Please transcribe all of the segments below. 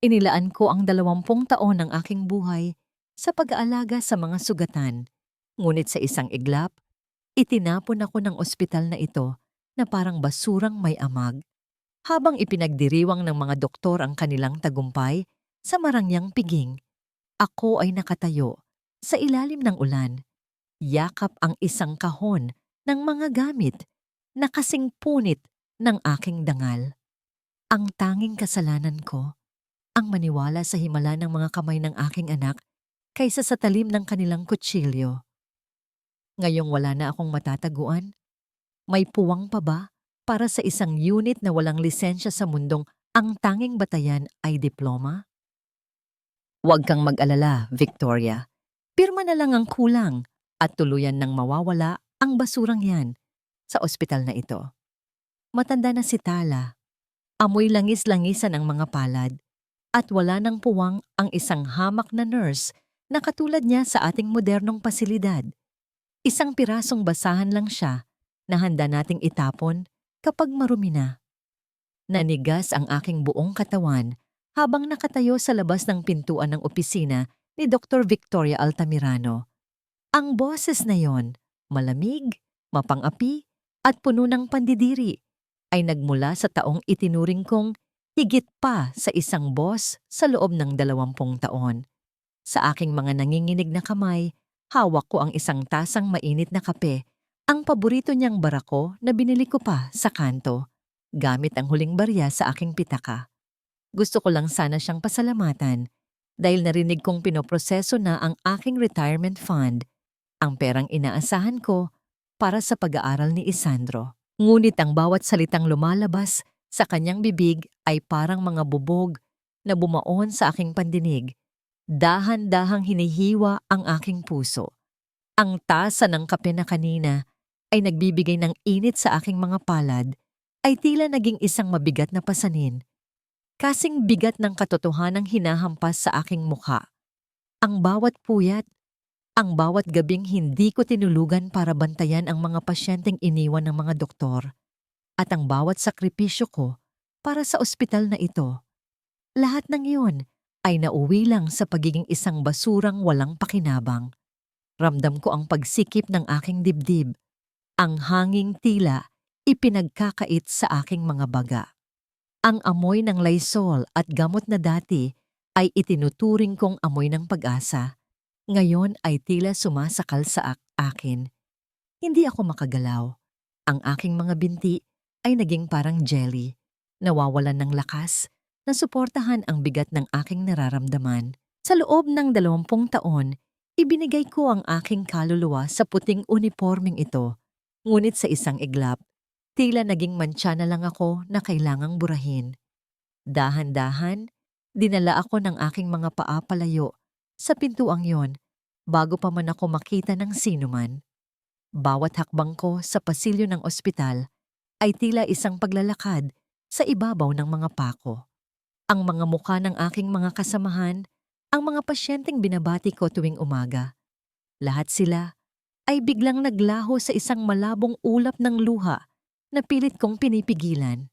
Inilaan ko ang 20 taon ng aking buhay sa pag-aalaga sa mga sugatan. Ngunit sa isang iglap, itinapon ako ng ospital na ito na parang basurang may amag. Habang ipinagdiriwang ng mga doktor ang kanilang tagumpay sa marangyang piging, ako ay nakatayo sa ilalim ng ulan. Yakap ang isang kahon ng mga gamit na kasing punit ng aking dangal. Ang tanging kasalanan ko ang maniwala sa himala ng mga kamay ng aking anak kaysa sa talim ng kanilang kutsilyo. Ngayong wala na akong matataguan, may puwang pa ba para sa isang unit na walang lisensya sa mundong ang tanging batayan ay diploma? Huwag kang mag-alala, Victoria. Pirma na lang ang kulang at tuluyan nang mawawala ang basurang yan sa ospital na ito. Matanda na si Tala. Amoy langis-langisan ang mga palad at wala ng puwang ang isang hamak na nurse na katulad niya sa ating modernong pasilidad. Isang pirasong basahan lang siya na handa nating itapon kapag marumi na. Nanigas ang aking buong katawan habang nakatayo sa labas ng pintuan ng opisina ni Dr. Victoria Altamirano. Ang boses na yon, malamig, mapang-api at puno ng pandidiri, ay nagmula sa taong itinuring kong higit pa sa isang boss sa loob ng 20 taon. Sa aking mga nanginginig na kamay, hawak ko ang isang tasang mainit na kape, ang paborito niyang barako na binili ko pa sa kanto, gamit ang huling barya sa aking pitaka. Gusto ko lang sana siyang pasalamatan dahil narinig kong pinoproseso na ang aking retirement fund, ang perang inaasahan ko para sa pag-aaral ni Isandro. Ngunit ang bawat salitang lumalabas sa kanyang bibig ay parang mga bubog na bumaon sa aking pandinig. Dahan-dahang hinihiwa ang aking puso. Ang tasa ng kape na kanina ay nagbibigay ng init sa aking mga palad ay tila naging isang mabigat na pasanin. Kasing bigat ng katotohanang hinahampas sa aking mukha. Ang bawat puyat, ang bawat gabing hindi ko tinulugan para bantayan ang mga pasyenteng iniwan ng mga doktor, at ang bawat sakripisyo ko para sa ospital na ito. Lahat ng iyon ay nauwi lang sa pagiging isang basurang walang pakinabang. Ramdam ko ang pagsikip ng aking dibdib, ang hanging tila ipinagkakait sa aking mga baga. Ang amoy ng Lysol at gamot na dati ay itinuturing kong amoy ng pag-asa. Ngayon ay tila sumasakal sa akin. Hindi ako makagalaw. Ang aking mga binti ay naging parang jelly, nawawalan ng lakas na suportahan ang bigat ng aking nararamdaman. Sa loob ng 20 taon, ibinigay ko ang aking kaluluwa sa puting unipormeng ito. Ngunit sa isang iglap, tila naging mantsa na lang ako na kailangang burahin. Dahan-dahan, dinala ako ng aking mga paa palayo sa pintuang yon bago pa man ako makita ng sinuman. Bawat hakbang ko sa pasilyo ng ospital ay tila isang paglalakad sa ibabaw ng mga pako. Ang mga mukha ng aking mga kasamahan, ang mga pasyenteng binabati ko tuwing umaga. Lahat sila ay biglang naglaho sa isang malabong ulap ng luha na pilit kong pinipigilan.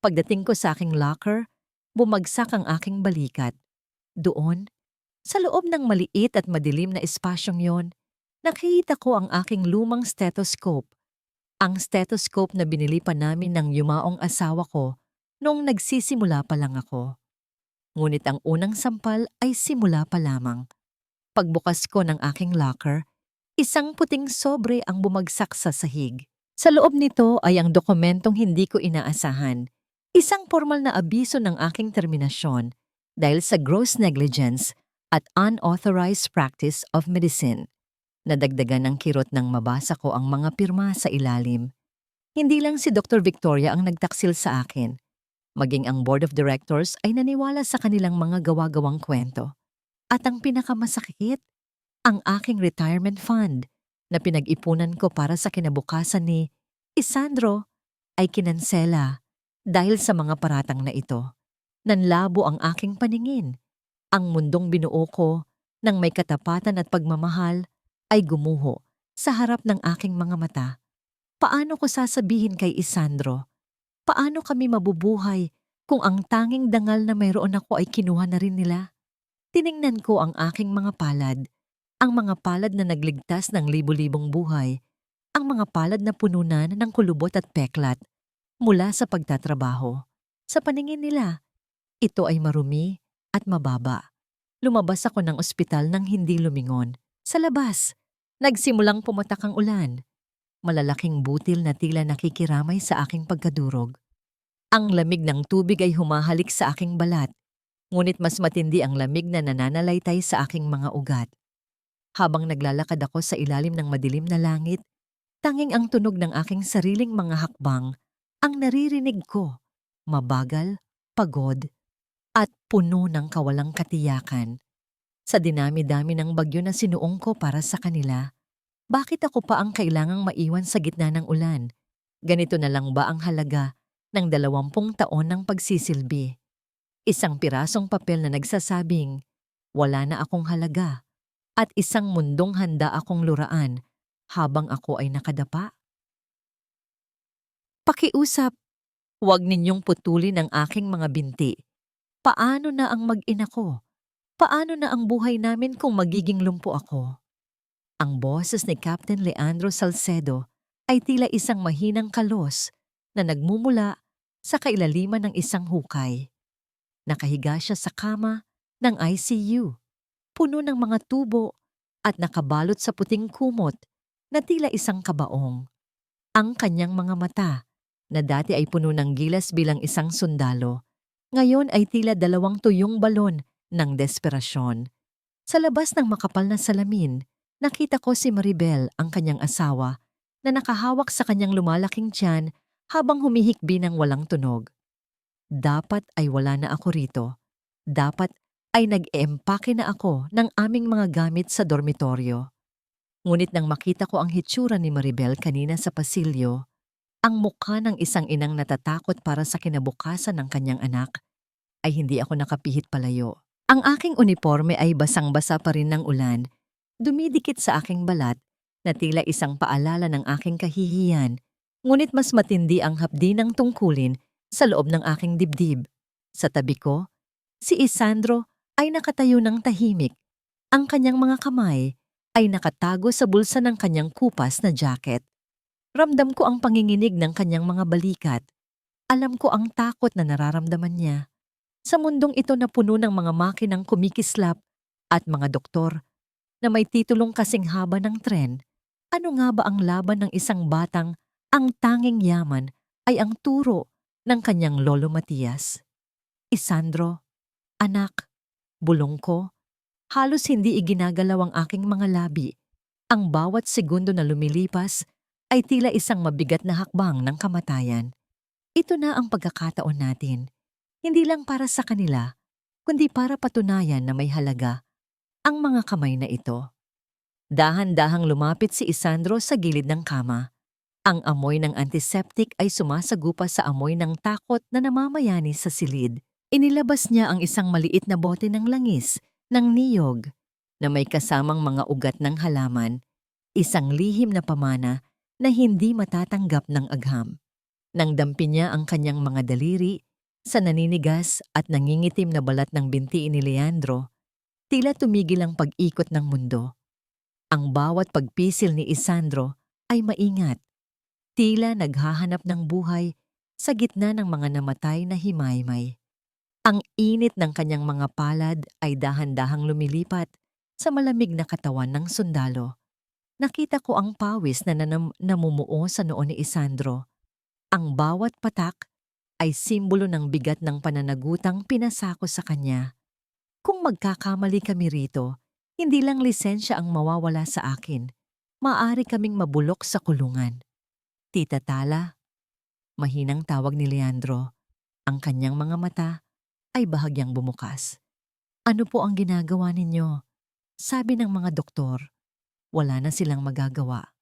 Pagdating ko sa aking locker, bumagsak ang aking balikat. Doon, sa loob ng maliit at madilim na espasyong yon, nakita ko ang aking lumang stethoscope. Ang stethoscope na binili pa namin ng yumaong asawa ko noong nagsisimula pa lang ako. Ngunit ang unang sampal ay simula pa lamang. Pagbukas ko ng aking locker, isang puting sobre ang bumagsak sa sahig. Sa loob nito ay ang dokumentong hindi ko inaasahan. Isang formal na abiso ng aking terminasyon dahil sa gross negligence at unauthorized practice of medicine. Nadagdagan ng kirot nang mabasa ko ang mga pirma sa ilalim. Hindi lang si Dr. Victoria ang nagtaksil sa akin. Maging ang board of directors ay naniwala sa kanilang mga gawa-gawang kwento. At ang pinakamasakit, ang aking retirement fund na pinag-ipunan ko para sa kinabukasan ni Isandro ay kinansela dahil sa mga paratang na ito. Nanlabo ang aking paningin. Ang mundong binuo ko ng may katapatan at pagmamahal ay gumuho sa harap ng aking mga mata. Paano ko sasabihin kay Isandro? Paano kami mabubuhay Kung ang tanging dangal na mayroon ako ay kinuha na rin nila, tiningnan ko ang aking mga palad, ang mga palad na nagligtas ng libu-libong buhay, ang mga palad na pununan ng kulubot at peklat mula sa pagtatrabaho. Sa paningin nila, ito ay marumi at mababa. Lumabas ako ng ospital nang hindi lumingon. Sa labas, nagsimulang pumatak ang ulan. Malalaking butil na tila nakikiramay sa aking pagkadurog. Ang lamig ng tubig ay humahalik sa aking balat, ngunit mas matindi ang lamig na nananalaytay sa aking mga ugat. Habang naglalakad ako sa ilalim ng madilim na langit, tanging ang tunog ng aking sariling mga hakbang ang naririnig ko. Mabagal, pagod, at puno ng kawalang katiyakan. Sa dinami-dami ng bagyo na sinuong ko para sa kanila, bakit ako pa ang kailangang maiwan sa gitna ng ulan? Ganito na lang ba ang halaga ng 20 taon ng pagsisilbi? Isang pirasong papel na nagsasabing, wala na akong halaga, at isang mundong handa akong luraan habang ako ay nakadapa? Pakiusap, huwag ninyong putulin ang aking mga binti. Paano na ang mag-ina ko? Paano na ang buhay namin kung magiging lumpo ako? Ang boses ni Captain Leandro Salcedo ay tila isang mahinang kalos na nagmumula sa kailaliman ng isang hukay. Nakahiga siya sa kama ng ICU, puno ng mga tubo at nakabalot sa puting kumot na tila isang kabaong. Ang kanyang mga mata, na dati ay puno ng gilas bilang isang sundalo, ngayon ay tila 2 tuyong balon ng desperasyon. Sa labas ng makapal na salamin, nakita ko si Maribel, ang kanyang asawa, na nakahawak sa kanyang lumalaking tiyan habang humihikbi ng walang tunog. Dapat ay wala na ako rito. Dapat ay nag-eempake na ako ng aming mga gamit sa dormitoryo. Ngunit nang makita ko ang hitsura ni Maribel kanina sa pasilyo, ang mukha ng isang inang natatakot para sa kinabukasan ng kanyang anak, ay hindi ako nakapihit palayo. Ang aking uniforme ay basang-basa pa rin ng ulan, dumidikit sa aking balat na tila isang paalala ng aking kahihiyan, ngunit mas matindi ang hapdi ng tungkulin sa loob ng aking dibdib. Sa tabi ko, si Isandro ay nakatayo ng tahimik. Ang kanyang mga kamay ay nakatago sa bulsa ng kanyang kupas na jacket. Ramdam ko ang panginginig ng kanyang mga balikat. Alam ko ang takot na nararamdaman niya. Sa mundong ito na puno ng mga makinang kumikislap at mga doktor na may titulong kasing haba ng tren, ano nga ba ang laban ng isang batang ang tanging yaman ay ang turo ng kanyang lolo Matias? Isandro, anak, bulong ko, halos hindi iginagalaw ang aking mga labi. Ang bawat segundo na lumilipas ay tila isang mabigat na hakbang ng kamatayan. Ito na ang pagkakataon natin. Hindi lang para sa kanila, kundi para patunayan na may halaga ang mga kamay na ito. Dahan-dahang lumapit si Isandro sa gilid ng kama. Ang amoy ng antiseptic ay sumasagupa sa amoy ng takot na namamayani sa silid. Inilabas niya ang isang maliit na bote ng langis ng niyog na may kasamang mga ugat ng halaman, isang lihim na pamana na hindi matatanggap ng agham. Nang dampi niya ang kanyang mga daliri sa naninigas at nangingitim na balat ng binti ni Leandro, tila tumigil ang pag-ikot ng mundo. Ang bawat pagpisil ni Isandro ay maingat, tila naghahanap ng buhay sa gitna ng mga namatay na himaymay. Ang init ng kanyang mga palad ay dahan-dahang lumilipat sa malamig na katawan ng sundalo. Nakita ko ang pawis na namumuo sa noo ni Isandro. Ang bawat patak ay simbolo ng bigat ng pananagutang pinasako sa kanya. Kung magkakamali kami rito, hindi lang lisensya ang mawawala sa akin. Maaari kaming mabulok sa kulungan. Tita Tala, mahinang tawag ni Leandro. Ang kanyang mga mata ay bahagyang bumukas. Ano po ang ginagawa ninyo? Sabi ng mga doktor. Wala na silang magagawa.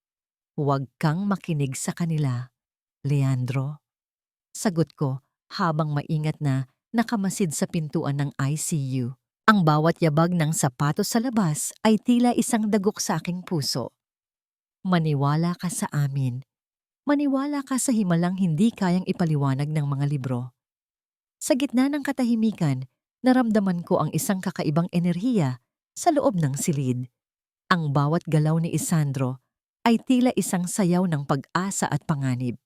Huwag kang makinig sa kanila, Leandro. Sagot ko habang maingat na nakamasid sa pintuan ng ICU. Ang bawat yabag ng sapatos sa labas ay tila isang dagok sa aking puso. Maniwala ka sa amin. Maniwala ka sa himalang hindi kayang ipaliwanag ng mga libro. Sa gitna ng katahimikan, naramdaman ko ang isang kakaibang enerhiya sa loob ng silid. Ang bawat galaw ni Isandro ay tila isang sayaw ng pag-asa at panganib.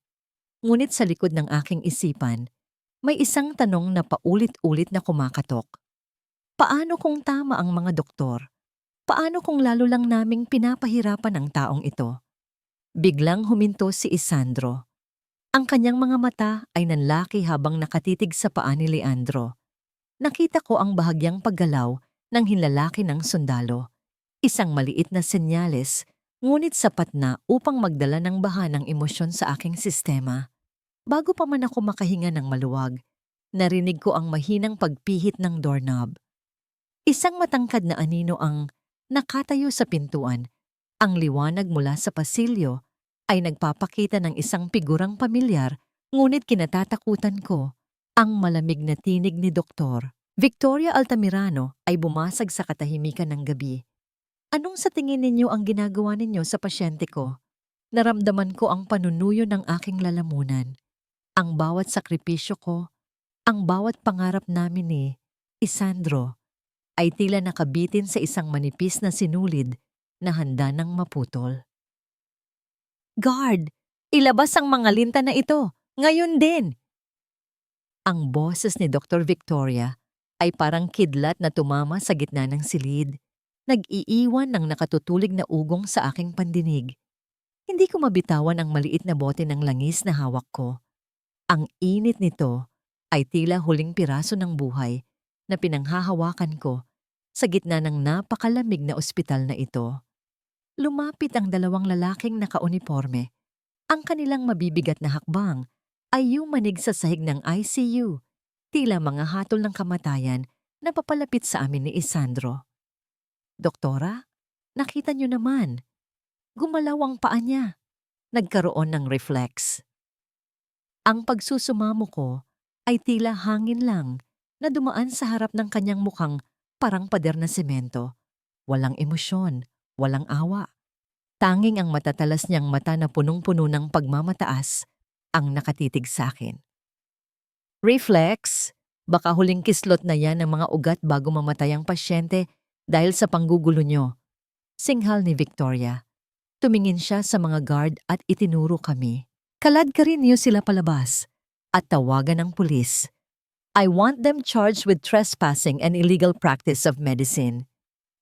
Ngunit sa likod ng aking isipan, may isang tanong na paulit-ulit na kumakatok. Paano kung tama ang mga doktor? Paano kung lalo lang naming pinapahirapan ang taong ito? Biglang huminto si Isandro. Ang kanyang mga mata ay nanlaki habang nakatitig sa paa ni Leandro. Nakita ko ang bahagyang paggalaw ng hinlalaki ng sundalo. Isang maliit na senyales, ngunit sapat na upang magdala ng baha ng emosyon sa aking sistema. Bago pa man ako makahinga ng maluwag, narinig ko ang mahinang pagpihit ng doorknob. Isang matangkad na anino ang nakatayo sa pintuan. Ang liwanag mula sa pasilyo ay nagpapakita ng isang figurang pamilyar, ngunit kinatatakutan ko ang malamig na tinig ni Dr. Victoria Altamirano ay bumasag sa katahimikan ng gabi. Anong sa tingin ninyo ang ginagawa ninyo sa pasyente ko? Naramdaman ko ang panunuyo ng aking lalamunan. Ang bawat sakripisyo ko, ang bawat pangarap namin ni Isandro ay tila nakabitin sa isang manipis na sinulid na handa ng maputol. Guard! Ilabas ang mga linta na ito! Ngayon din! Ang boses ni Dr. Victoria ay parang kidlat na tumama sa gitna ng silid. Nag-iiwan ng nakatutulig na ugong sa aking pandinig. Hindi ko mabitawan ang maliit na bote ng langis na hawak ko. Ang init nito ay tila huling piraso ng buhay na pinanghahawakan ko sa gitna ng napakalamig na ospital na ito. Lumapit ang dalawang lalaking nakauniforme. Ang kanilang mabibigat na hakbang ay yumanig sa sahig ng ICU, tila mga hatol ng kamatayan na papalapit sa amin ni Isandro. Doktora, nakita niyo naman. Gumalaw ang paa niya. Nagkaroon ng reflex. Ang pagsusumamo ko ay tila hangin lang na dumaan sa harap ng kanyang mukhang parang pader na semento. Walang emosyon, walang awa. Tanging ang matatalas niyang mata na punong-puno ng pagmamataas ang nakatitig sa akin. Reflex? Baka huling kislot na yan ng mga ugat bago mamatay ang pasyente dahil sa panggugulo niyo. Singhal ni Victoria. Tumingin siya sa mga guard at itinuro kami. Kalad ka rin niyo sila palabas at tawagan ng pulis. I want them charged with trespassing and illegal practice of medicine.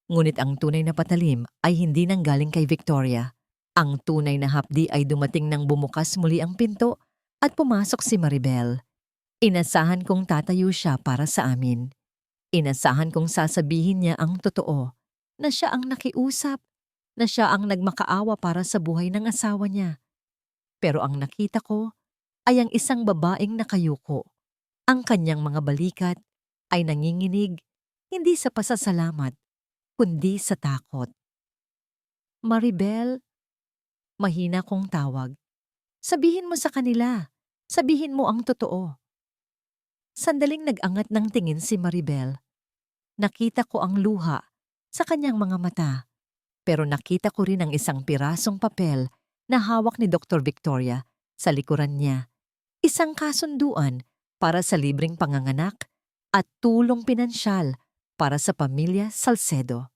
Ngunit ang tunay na patalim ay hindi nanggaling kay Victoria. Ang tunay na hapdi ay dumating nang bumukas muli ang pinto at pumasok si Maribel. Inasahan kong tatayo siya para sa amin. Inasahan kong sasabihin niya ang totoo, na siya ang nakiusap, na siya ang nagmakaawa para sa buhay ng asawa niya. Pero ang nakita ko ay ang isang babaeng nakayuko. Ang kanyang mga balikat ay nanginginig, hindi sa pasasalamat, kundi sa takot. Maribel, mahina kong tawag. Sabihin mo sa kanila, sabihin mo ang totoo. Sandaling nag-angat ng tingin si Maribel. Nakita ko ang luha sa kanyang mga mata, pero nakita ko rin ang isang pirasong papel na hawak ni Dr. Victoria sa likuran niya. Isang kasunduan para sa libreng panganganak at tulong pinansyal para sa pamilya Salcedo.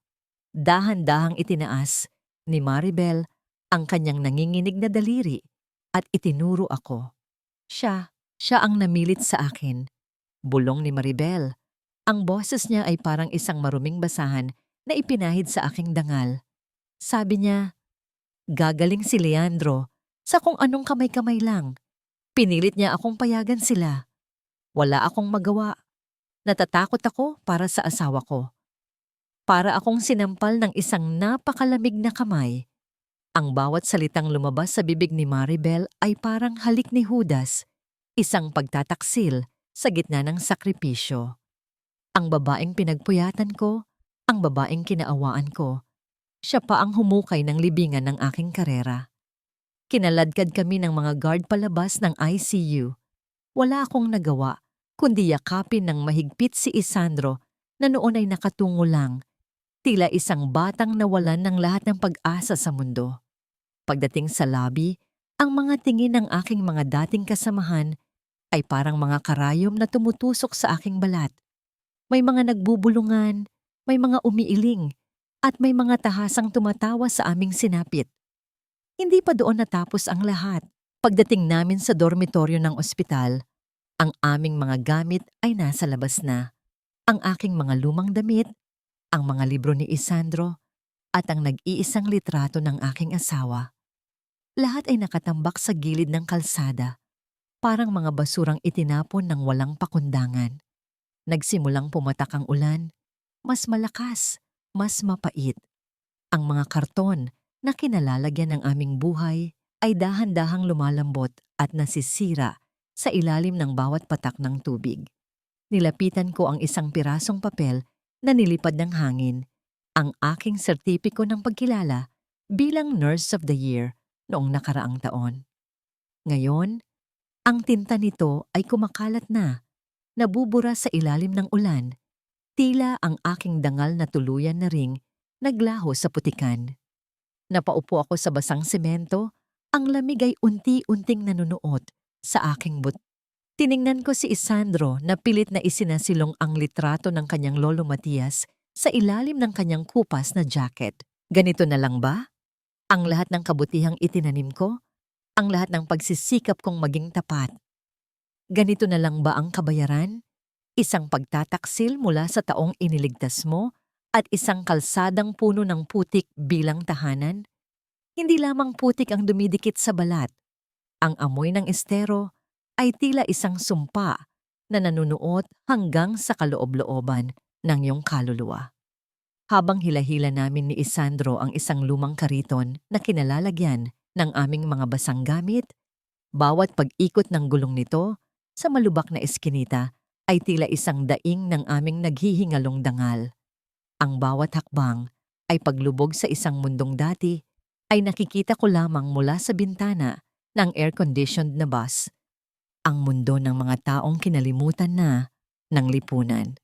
Dahan-dahang itinaas ni Maribel ang kanyang nanginginig na daliri at itinuro ako. Siya ang namilit sa akin. Bulong ni Maribel. Ang boses niya ay parang isang maruming basahan na ipinahid sa aking dangal. Sabi niya, gagaling si Leandro sa kung anong kamay-kamay lang. Pinilit niya akong payagan sila. Wala akong magawa. Natatakot ako para sa asawa ko. Para akong sinampal ng isang napakalamig na kamay. Ang bawat salitang lumabas sa bibig ni Maribel ay parang halik ni Judas, isang pagtataksil sa gitna ng sakripisyo. Ang babaeng pinagpuyatan ko, ang babaeng kinaawaan ko, siya pa ang humukay ng libingan ng aking karera. Kinaladkad kami ng mga guard palabas ng ICU. Wala akong nagawa, kundi yakapin ng mahigpit si Isandro na noon ay nakatungo lang, tila isang batang nawalan ng lahat ng pag-asa sa mundo. Pagdating sa lobby, ang mga tingin ng aking mga dating kasamahan ay parang mga karayom na tumutusok sa aking balat. May mga nagbubulungan, may mga umiiling, at may mga tahasang tumatawa sa aming sinapit. Hindi pa doon natapos ang lahat. Pagdating namin sa dormitoryo ng ospital, ang aming mga gamit ay nasa labas na. Ang aking mga lumang damit, ang mga libro ni Isandro, at ang nag-iisang litrato ng aking asawa. Lahat ay nakatambak sa gilid ng kalsada, parang mga basurang itinapon ng walang pakundangan. Nagsimulang pumatak ang ulan, mas malakas, mas mapait. Ang mga karton na kinalalagyan ng aming buhay ay dahan-dahang lumalambot at nasisira sa ilalim ng bawat patak ng tubig. Nilapitan ko ang isang pirasong papel na nilipad ng hangin, ang aking sertipiko ng pagkilala bilang Nurse of the Year noong nakaraang taon. Ngayon, ang tinta nito ay kumakalat na, nabubura sa ilalim ng ulan, tila ang aking dangal na tuluyan na ring naglaho sa putikan. Napaupo ako sa basang semento, ang lamig ay unti-unting nanunuot sa aking Tiningnan ko si Isandro na pilit na isinasilong ang litrato ng kanyang lolo Matias sa ilalim ng kanyang kupas na jacket. Ganito na lang ba? Ang lahat ng kabutihang itinanim ko? Ang lahat ng pagsisikap kong maging tapat? Ganito na lang ba ang kabayaran? Isang pagtataksil mula sa taong iniligtas mo at isang kalsadang puno ng putik bilang tahanan? Hindi lamang putik ang dumidikit sa balat. Ang amoy ng estero ay tila isang sumpa na nanunuot hanggang sa kaloob-looban ng iyong kaluluwa. Habang hila-hila namin ni Isandro ang isang lumang kariton na kinalalagyan ng aming mga basang gamit, bawat pag-ikot ng gulong nito sa malubak na eskinita ay tila isang daing ng aming naghihingalong dangal. Ang bawat hakbang ay paglubog sa isang mundong dati ay nakikita ko lamang mula sa bintana ng air-conditioned na bus. Ang mundo ng mga taong kinalimutan na ng lipunan.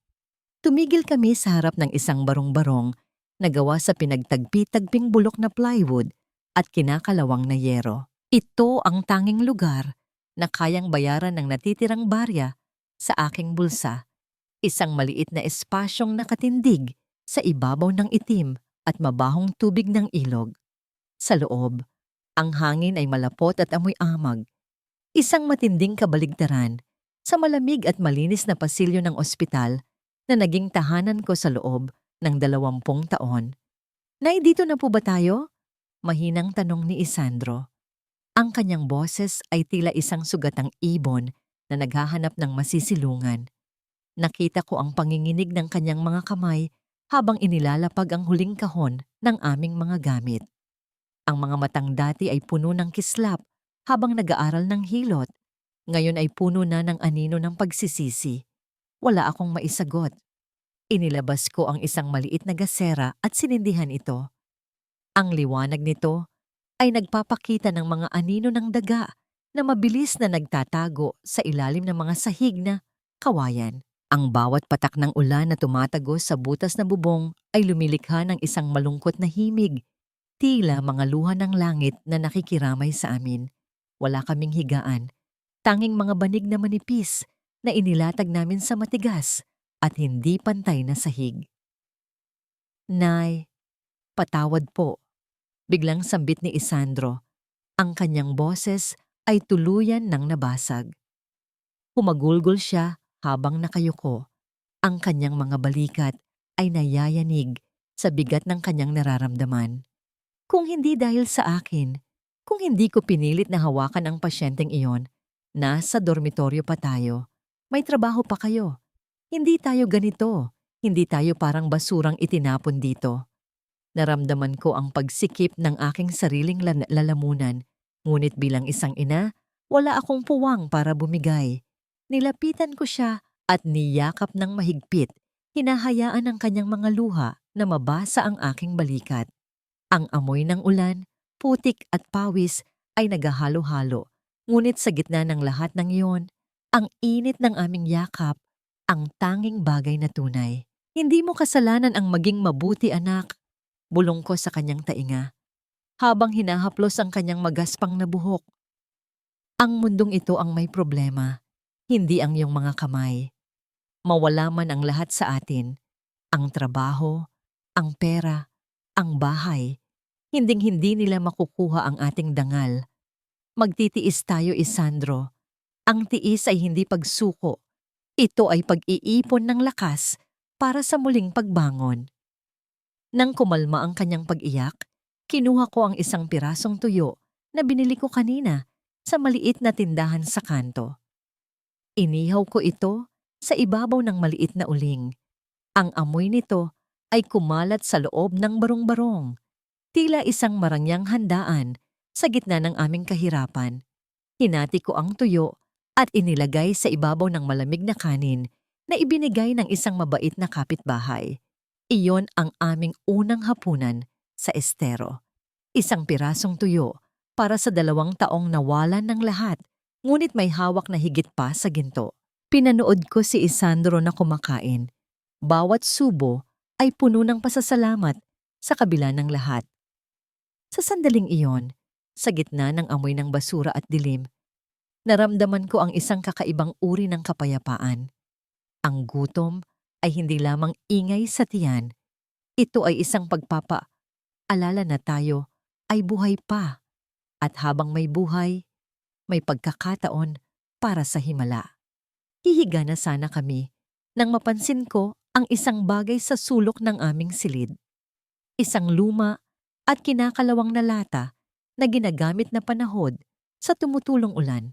Tumigil kami sa harap ng isang barong-barong na gawa sa pinagtagpi-tagping bulok na plywood at kinakalawang na yero. Ito ang tanging lugar na kayang bayaran ng natitirang barya sa aking bulsa. Isang maliit na espasyong nakatindig sa ibabaw ng itim at mabahong tubig ng ilog. Sa loob, ang hangin ay malapot at amoy amag. Isang matinding kabaligtaran sa malamig at malinis na pasilyo ng ospital na naging tahanan ko sa loob ng 20 taon. Nay, dito na po ba tayo? Mahinang tanong ni Isandro. Ang kanyang boses ay tila isang sugatang ibon na naghahanap ng masisilungan. Nakita ko ang panginginig ng kanyang mga kamay habang inilalapag ang huling kahon ng aming mga gamit. Ang mga matang dati ay puno ng kislap habang nag-aaral ng hilot. Ngayon ay puno na ng anino ng pagsisisi. Wala akong maisagot. Inilabas ko ang isang maliit na gasera at sinindihan ito. Ang liwanag nito ay nagpapakita ng mga anino ng daga na mabilis na nagtatago sa ilalim ng mga sahig na kawayan. Ang bawat patak ng ulan na tumatagos sa butas na bubong ay lumilikha ng isang malungkot na himig, tila mga luha ng langit na nakikiramay sa amin. Wala kaming higaan, tanging mga banig na manipis na inilatag namin sa matigas at hindi pantay na sahig. Nay, patawad po. Biglang sambit ni Isandro. Ang kanyang boses ay tuluyan ng nabasag. Humagulgol siya habang nakayuko. Ang kanyang mga balikat ay nayayanig sa bigat ng kanyang nararamdaman. Kung hindi dahil sa akin, kung hindi ko pinilit na hawakan ang pasyenteng iyon, nasa dormitoryo pa tayo. May trabaho pa kayo. Hindi tayo ganito. Hindi tayo parang basurang itinapon dito. Naramdaman ko ang pagsikip ng aking sariling lalamunan. Ngunit bilang isang ina, wala akong puwang para bumigay. Nilapitan ko siya at niyakap ng mahigpit. Hinahayaan ang kanyang mga luha na mabasa ang aking balikat. Ang amoy ng ulan, putik at pawis ay naghahalo-halo. Ngunit sa gitna ng lahat ng iyon, ang init ng aming yakap, ang tanging bagay na tunay. Hindi mo kasalanan ang maging mabuti, anak. Bulong ko sa kanyang tainga, habang hinahaplos ang kanyang magaspang na buhok. Ang mundong ito ang may problema. hindi ang iyong mga kamay. Mawala man ang lahat sa atin, ang trabaho, ang pera, ang bahay, hinding-hindi nila makukuha ang ating dangal. Magtitiis tayo, Isandro. Ang tiis ay hindi pagsuko. Ito ay pag-iipon ng lakas para sa muling pagbangon. Nang kumalma ang kanyang pag-iyak, kinuha ko ang isang pirasong tuyo na binili ko kanina sa maliit na tindahan sa kanto. Inihaw ko ito sa ibabaw ng maliit na uling. Ang amoy nito ay kumalat sa loob ng barong-barong. Tila isang marangyang handaan sa gitna ng aming kahirapan. Hinati ko ang tuyo at inilagay sa ibabaw ng malamig na kanin na ibinigay ng isang mabait na kapitbahay. Iyon ang aming unang hapunan sa estero. Isang pirasong tuyo para sa 2 taong nawalan ng lahat, ngunit may hawak na higit pa sa ginto. Pinanood ko si Isandro na kumakain. Bawat subo ay puno ng pasasalamat sa kabila ng lahat. Sa sandaling iyon, sa gitna ng amoy ng basura at dilim, naramdaman ko ang isang kakaibang uri ng kapayapaan. Ang gutom ay hindi lamang ingay sa tiyan. Ito ay isang pagpapaalala na tayo ay buhay pa. At habang may buhay, may pagkakataon para sa himala. Hihiga na sana kami nang mapansin ko ang isang bagay sa sulok ng aming silid. Isang luma at kinakalawang na lata na ginagamit na panahod sa tumutulong ulan.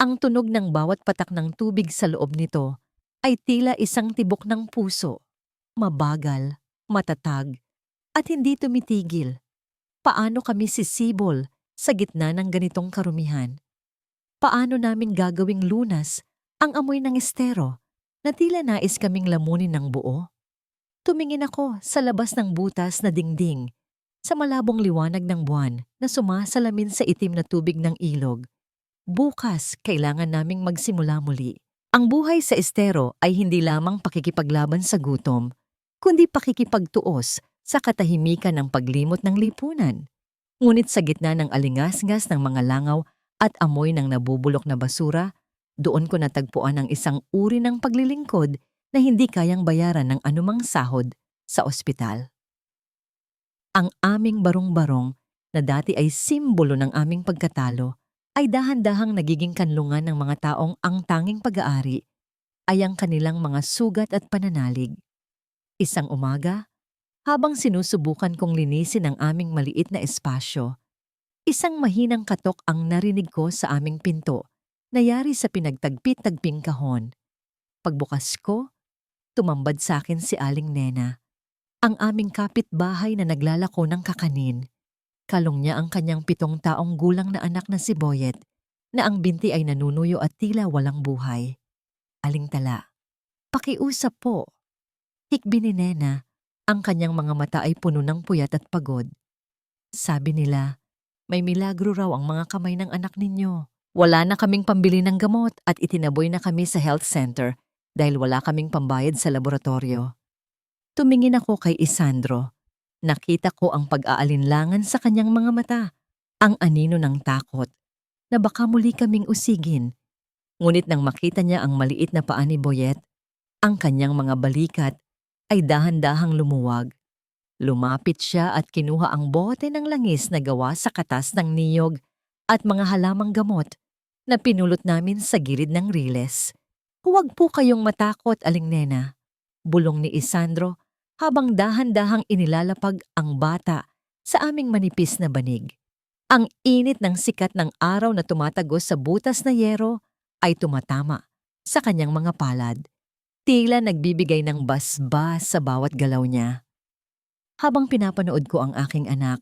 Ang tunog ng bawat patak ng tubig sa loob nito ay tila isang tibok ng puso, mabagal, matatag, at hindi tumitigil. Paano kami sisibol sa gitna ng ganitong karumihan? Paano namin gagawing lunas ang amoy ng estero na tila nais kaming lamunin ng buo? Tumingin ako sa labas ng butas na dingding, sa malabong liwanag ng buwan na sumasalamin sa itim na tubig ng ilog. Bukas, kailangan naming magsimula muli. Ang buhay sa estero ay hindi lamang pakikipaglaban sa gutom, kundi pakikipagtuos sa katahimikan ng paglimot ng lipunan. Ngunit sa gitna ng alingas-ngas ng mga langaw at amoy ng nabubulok na basura, doon ko natagpuan ang isang uri ng paglilingkod na hindi kayang bayaran ng anumang sahod sa ospital. Ang aming barong-barong na dati ay simbolo ng aming pagkatalo ay dahan-dahang nagiging kanlungan ng mga taong ang tanging pag-aari ay ang kanilang mga sugat at pananalig. Isang umaga, habang sinusubukan kong linisin ang aming maliit na espasyo, isang mahinang katok ang narinig ko sa aming pinto, nayari sa pinagtagpit-tagping kahon. Pagbukas ko, tumambad sa akin si Aling Nena, ang aming kapitbahay na naglalako ng kakanin. Kalong niya ang kanyang 7 taong gulang na anak na si Boyet, na ang binti ay nanunuyo at tila walang buhay. Aling Tala, pakiusap po. Hikbi ni Nena, ang kanyang mga mata ay puno ng puyat at pagod. Sabi nila, may milagro raw ang mga kamay ng anak ninyo. Wala na kaming pambili ng gamot at itinaboy na kami sa health center dahil wala kaming pambayad sa laboratorio. Tumingin ako kay Isandro. Nakita ko ang pag-aalinlangan sa kanyang mga mata, ang anino ng takot, na baka muli kaming usigin. Ngunit nang makita niya ang maliit na paa ni Boyet, ang kanyang mga balikat ay dahan-dahang lumuwag. Lumapit siya at kinuha ang bote ng langis na gawa sa katas ng niyog at mga halamang gamot na pinulot namin sa gilid ng riles. Huwag po kayong matakot, Aling Nena, bulong ni Isandro habang dahan-dahang inilalapag ang bata sa aming manipis na banig. Ang init ng sikat ng araw na tumatagos sa butas na yero ay tumatama sa kanyang mga palad. Tila nagbibigay ng basbas sa bawat galaw niya. Habang pinapanood ko ang aking anak,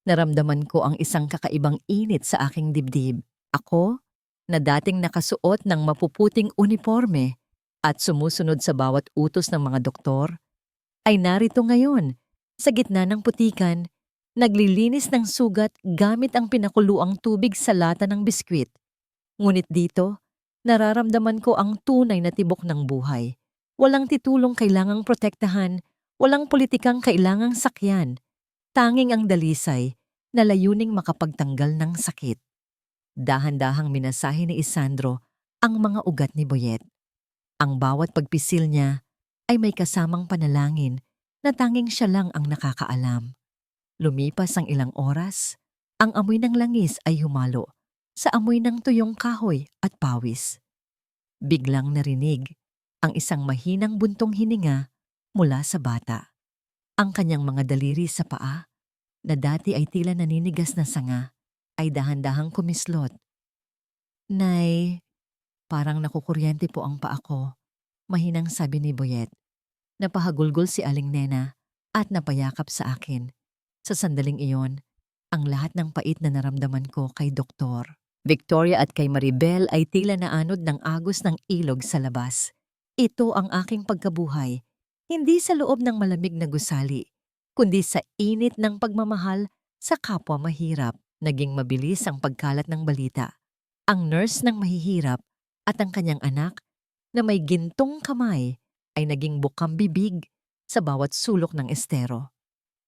naramdaman ko ang isang kakaibang init sa aking dibdib. Ako, na dating nakasuot ng mapuputing uniforme at sumusunod sa bawat utos ng mga doktor, ay narito ngayon, sa gitna ng putikan, naglilinis ng sugat gamit ang pinakuluang tubig sa lata ng biskwit. Ngunit dito, nararamdaman ko ang tunay na tibok ng buhay. Walang titulong kailangang protektahan, walang politikang kailangang sakyan. Tanging ang dalisay na layuning makapagtanggal ng sakit. Dahan-dahang minasahe ni Isandro ang mga ugat ni Boyet. Ang bawat pagpisil niya ay may kasamang panalangin na tanging siya lang ang nakakaalam. Lumipas ang ilang oras, ang amoy ng langis ay humalo sa amoy ng tuyong kahoy at pawis. Biglang narinig ang isang mahinang buntong hininga mula sa bata. Ang kanyang mga daliri sa paa, na dati ay tila naninigas na sanga, ay dahan-dahang kumislot. Nay, parang nakukuryente po ang paa ko, mahinang sabi ni Boyet. Napahagulgol si Aling Nena at napayakap sa akin. Sa sandaling iyon, ang lahat ng pait na naramdaman ko kay Doktor Victoria at kay Maribel ay tila naanod ng agos ng ilog sa labas. Ito ang aking pagkabuhay, hindi sa loob ng malamig na gusali, kundi sa init ng pagmamahal sa kapwa mahirap. Naging mabilis ang pagkalat ng balita. Ang nurse ng mahihirap at ang kanyang anak na may gintong kamay ay naging bukang bibig sa bawat sulok ng estero.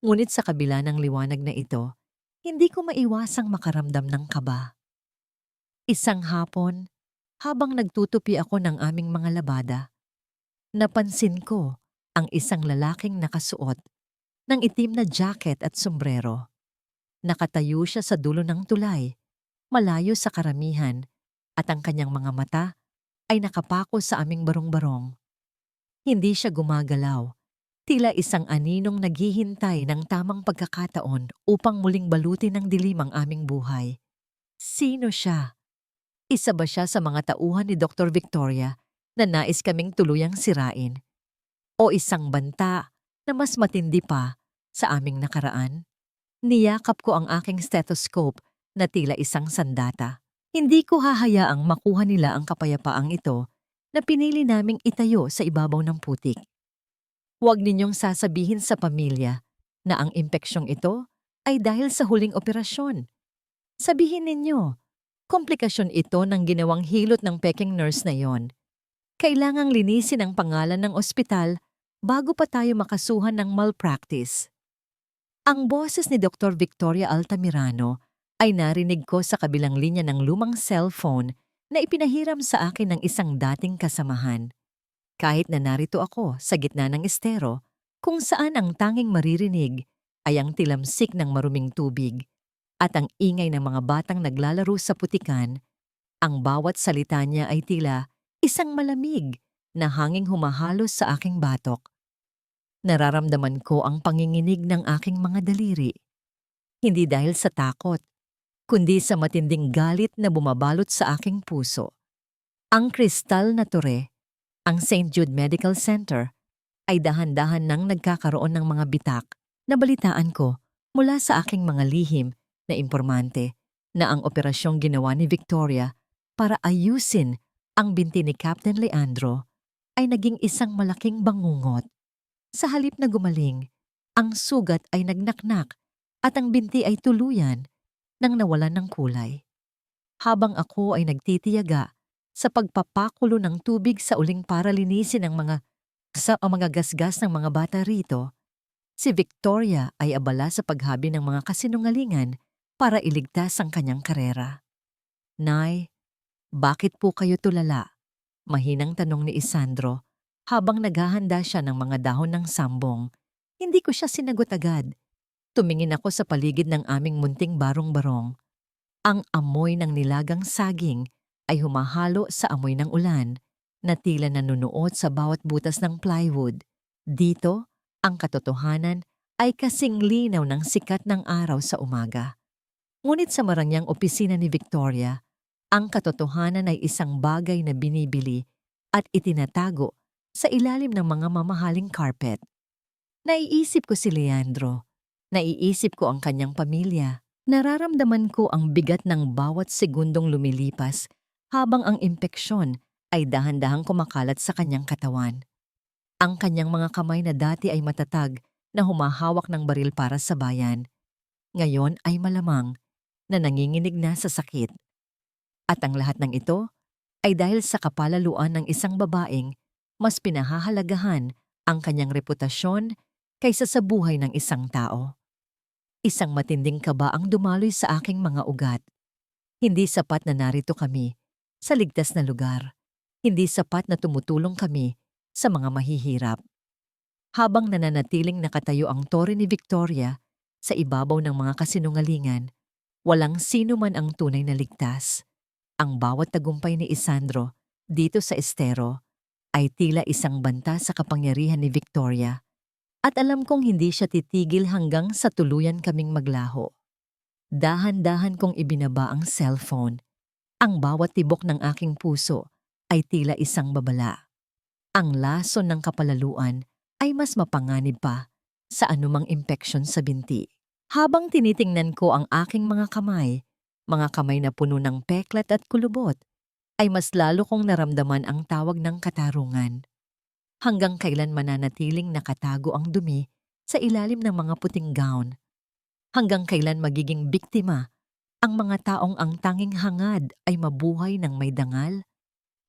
Ngunit sa kabila ng liwanag na ito, hindi ko maiwasang makaramdam ng kaba. Isang hapon, habang nagtutupi ako ng aming mga labada, napansin ko ang isang lalaking nakasuot ng itim na jacket at sombrero. Nakatayo siya sa dulo ng tulay, malayo sa karamihan, at ang kanyang mga mata ay nakapako sa aming barong-barong. Hindi siya gumagalaw, tila isang aninong naghihintay ng tamang pagkakataon upang muling balutin ng dilim ang aming buhay. Sino siya? Isa ba siya sa mga tauhan ni Dr. Victoria na nais kaming tuluyang sirain? O isang banta na mas matindi pa sa aming nakaraan? Niyakap ko ang aking stethoscope na tila isang sandata. Hindi ko hahayaang makuha nila ang kapayapaang ito na pinili naming itayo sa ibabaw ng putik. Huwag ninyong sasabihin sa pamilya na ang impeksyong ito ay dahil sa huling operasyon. Sabihin ninyo, komplikasyon ito ng ginawang hilot ng peking nurse na yon. Kailangang linisin ang pangalan ng ospital bago pa tayo makasuhan ng malpractice. Ang boses ni Dr. Victoria Altamirano ay narinig ko sa kabilang linya ng lumang cellphone na ipinahiram sa akin ng isang dating kasamahan. Kahit na narito ako sa gitna ng estero, kung saan ang tanging maririnig ay ang tilamsik ng maruming tubig at ang ingay ng mga batang naglalaro sa putikan, ang bawat salita niya ay tila isang malamig na hanging humahalos sa aking batok. Nararamdaman ko ang panginginig ng aking mga daliri. Hindi dahil sa takot, kundi sa matinding galit na bumabalot sa aking puso. Ang kristal na tore, ang St. Jude Medical Center, ay dahan-dahan nang nagkakaroon ng mga bitak na balitaan ko mula sa aking mga lihim na impormante na ang operasyong ginawa ni Victoria para ayusin ang binti ni Captain Leandro ay naging isang malaking bangungot. Sa halip na gumaling, ang sugat ay nagnaknak at ang binti ay tuluyan nang nawalan ng kulay. Habang ako ay nagtitiyaga sa pagpapakulo ng tubig sa uling para linisin ang mga gasgas ng mga bata rito, si Victoria ay abala sa paghabi ng mga kasinungalingan para iligtas ang kanyang karera. Nay, bakit po kayo tulala? Mahinang tanong ni Isandro habang naghahanda siya ng mga dahon ng sambong. Hindi ko siya sinagot agad. Tumingin ako sa paligid ng aming munting barong-barong. Ang amoy ng nilagang saging ay humahalo sa amoy ng ulan na tila nanunuot sa bawat butas ng plywood. Dito, ang katotohanan ay kasing linaw ng sikat ng araw sa umaga. Ngunit sa marangyang opisina ni Victoria, ang katotohanan ay isang bagay na binibili at itinatago sa ilalim ng mga mamahaling carpet. Naiisip ko si Leandro. Naiisip ko ang kanyang pamilya. Nararamdaman ko ang bigat ng bawat segundong lumilipas habang ang impeksyon ay dahan-dahang kumakalat sa kanyang katawan. Ang kanyang mga kamay na dati ay matatag na humahawak ng baril para sa bayan, ngayon ay malamang na nanginginig na sa sakit. At ang lahat ng ito ay dahil sa kapalaluan ng isang babaeng mas pinahahalagahan ang kanyang reputasyon kaysa sa buhay ng isang tao. Isang matinding kaba ang dumaloy sa aking mga ugat. Hindi sapat na narito kami sa ligtas na lugar. Hindi sapat na tumutulong kami sa mga mahihirap. Habang nananatiling nakatayo ang tore ni Victoria sa ibabaw ng mga kasinungalingan, walang sino man ang tunay na ligtas. Ang bawat tagumpay ni Isandro dito sa estero ay tila isang banta sa kapangyarihan ni Victoria. At alam kong hindi siya titigil hanggang sa tuluyan kaming maglaho. Dahan-dahan kong ibinaba ang cellphone. Ang bawat tibok ng aking puso ay tila isang babala. Ang lason ng kapalaluan ay mas mapanganib pa sa anumang impeksyon sa binti. Habang tinitingnan ko ang aking mga kamay na puno ng peklat at kulubot, ay mas lalo kong naramdaman ang tawag ng katarungan. Hanggang kailan mananatiling nakatago ang dumi sa ilalim ng mga puting gown? Hanggang kailan magiging biktima ang mga taong ang tanging hangad ay mabuhay ng may dangal?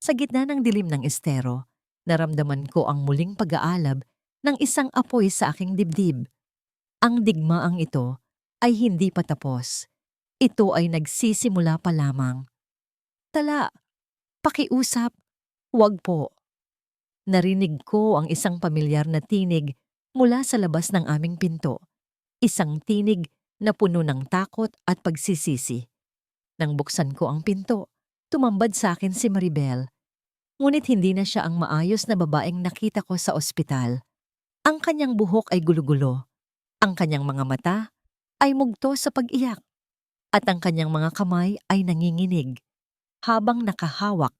Sa gitna ng dilim ng estero, naramdaman ko ang muling pag-aalab ng isang apoy sa aking dibdib. Ang digmaang ito ay hindi pa tapos. Ito ay nagsisimula pa lamang. Tala, pakiusap, wag po. Narinig ko ang isang pamilyar na tinig mula sa labas ng aming pinto. Isang tinig na puno ng takot at pagsisisi. Nang buksan ko ang pinto, tumambad sa akin si Maribel. Ngunit hindi na siya ang maayos na babaeng nakita ko sa ospital. Ang kanyang buhok ay gulo-gulo. Ang kanyang mga mata ay mugto sa pag-iyak. At ang kanyang mga kamay ay nanginginig habang nakahawak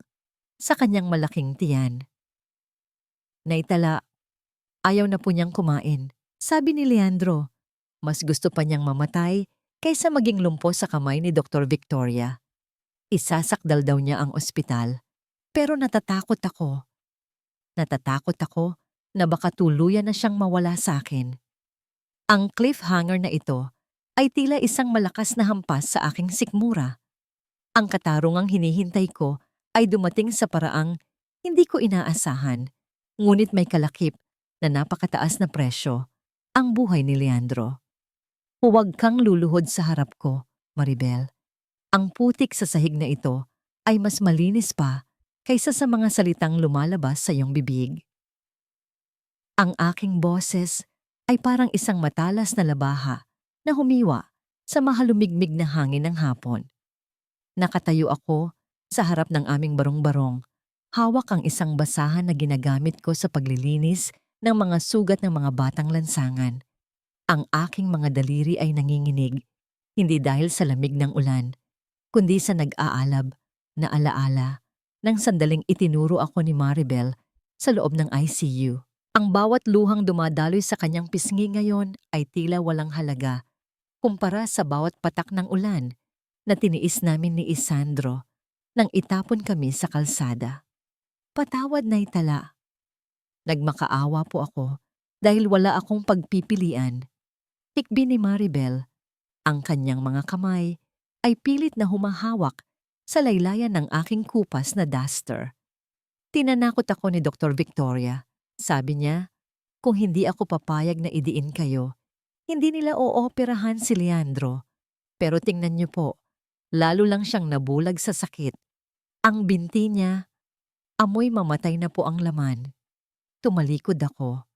sa kanyang malaking tiyan. Naitala, ayaw na po niyang kumain. Sabi ni Leandro, mas gusto pa niyang mamatay kaysa maging lumpo sa kamay ni Dr. Victoria. Isasakdal daw niya ang ospital. Pero natatakot ako. Natatakot ako na baka tuluyan na siyang mawala sa akin. Ang cliffhanger na ito ay tila isang malakas na hampas sa aking sikmura. Ang katarungang hinihintay ko ay dumating sa paraang hindi ko inaasahan, ngunit may kalakip na napakataas na presyo, ang buhay ni Leandro. Huwag kang luluhod sa harap ko, Maribel. Ang putik sa sahig na ito ay mas malinis pa kaysa sa mga salitang lumalabas sa iyong bibig. Ang aking boses ay parang isang matalas na labaha na humiwa sa mahalumigmig na hangin ng hapon. Nakatayo ako sa harap ng aming barong-barong, hawak ang isang basahan na ginagamit ko sa paglilinis ng mga sugat ng mga batang lansangan. Ang aking mga daliri ay nanginginig, hindi dahil sa lamig ng ulan, kundi sa nag-aalab na alaala ng sandaling itinuro ako ni Maribel sa loob ng ICU. Ang bawat luhang dumadaloy sa kanyang pisngi ngayon ay tila walang halaga kumpara sa bawat patak ng ulan na tiniis namin ni Isandro nang itapon kami sa kalsada. Patawad na itala. Nagmakaawa po ako dahil wala akong pagpipilian. Tikbi ni Maribel, ang kanyang mga kamay ay pilit na humahawak sa laylayan ng aking kupas na duster. Tinanakot ako ni Dr. Victoria. Sabi niya, kung hindi ako papayag na idiin kayo, hindi nila ooperahan si Leandro. Pero tingnan niyo po, lalo lang siyang nabulag sa sakit. Ang binti niya, amoy mamatay na po ang laman. Tumalikod ako.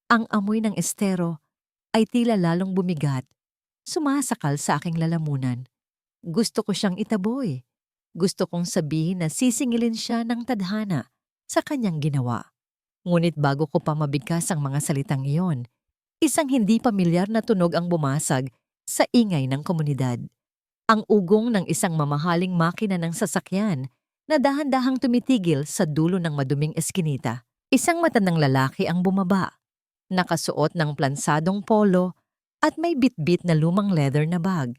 Ang amoy ng estero ay tila lalong bumigat, sumasakal sa aking lalamunan. Gusto ko siyang itaboy. Gusto kong sabihin na sisingilin siya ng tadhana sa kanyang ginawa. Ngunit bago ko pa mabigkas ang mga salitang iyon, isang hindi pamilyar na tunog ang bumasag sa ingay ng komunidad. Ang ugong ng isang mamahaling makina ng sasakyan na dahan-dahang tumitigil sa dulo ng maduming eskinita. Isang matandang lalaki ang bumaba, nakasuot ng plansadong polo at may bitbit na lumang leather na bag.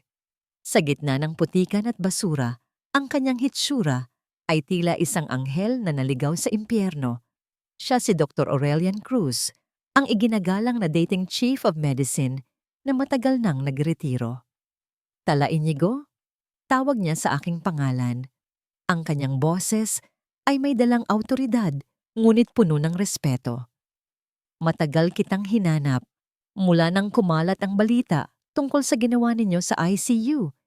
Sa gitna ng putikan at basura, ang kanyang hitsura ay tila isang anghel na naligaw sa impyerno. Siya si Dr. Aurelian Cruz, ang iginagalang na dating chief of medicine na matagal nang nagretiro. Tala Inigo, tawag niya sa aking pangalan. Ang kanyang boses ay may dalang awtoridad, ngunit puno ng respeto. Matagal kitang hinanap mula nang kumalat ang balita tungkol sa ginawa ninyo sa ICU.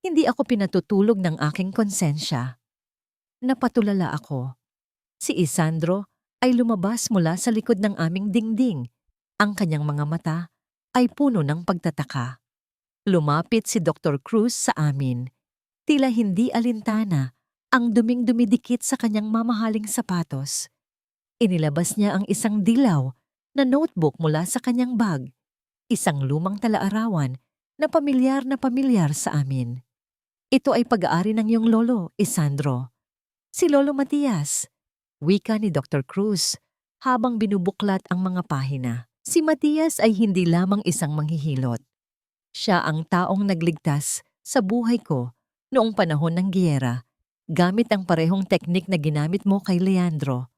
Hindi ako pinatutulog ng aking konsensya. Napatulala ako. Si Isandro ay lumabas mula sa likod ng aming dingding. Ang kanyang mga mata ay puno ng pagtataka. Lumapit si Dr. Cruz sa amin. Tila hindi alintana ang duming dumidikit sa kanyang mamahaling sapatos. Inilabas niya ang isang dilaw na notebook mula sa kanyang bag. Isang lumang talaarawan na pamilyar sa amin. Ito ay pag-aari ng iyong lolo, Isandro. Si Lolo Matias. Wika ni Dr. Cruz habang binubuklat ang mga pahina. Si Matias ay hindi lamang isang manghihilot. Siya ang taong nagligtas sa buhay ko noong panahon ng giyera gamit ang parehong teknik na ginamit mo kay Leandro.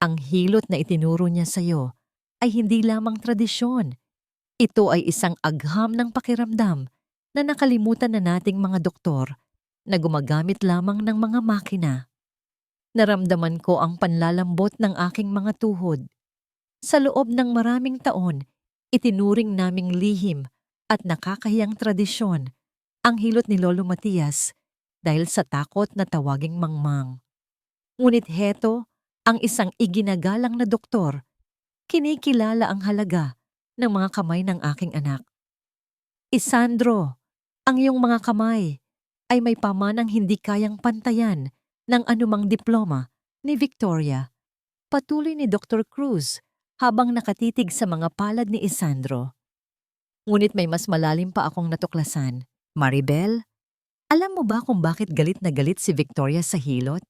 Ang hilot na itinuro niya sa iyo ay hindi lamang tradisyon. Ito ay isang agham ng pakiramdam na nakalimutan na nating mga doktor na gumagamit lamang ng mga makina. Naramdaman ko ang panlalambot ng aking mga tuhod. Sa loob ng maraming taon, itinuring naming lihim at nakakahiyang tradisyon ang hilot ni Lolo Matias dahil sa takot na tawaging mangmang. Ngunit heto ang isang iginagalang na doktor, kinikilala ang halaga ng mga kamay ng aking anak. Isandro, ang iyong mga kamay ay may pamanang hindi kayang pantayan ng anumang diploma ni Victoria. Patuloy ni Dr. Cruz habang nakatitig sa mga palad ni Isandro. Ngunit may mas malalim pa akong natuklasan. Maribel, alam mo ba kung bakit galit na galit si Victoria sa hilot?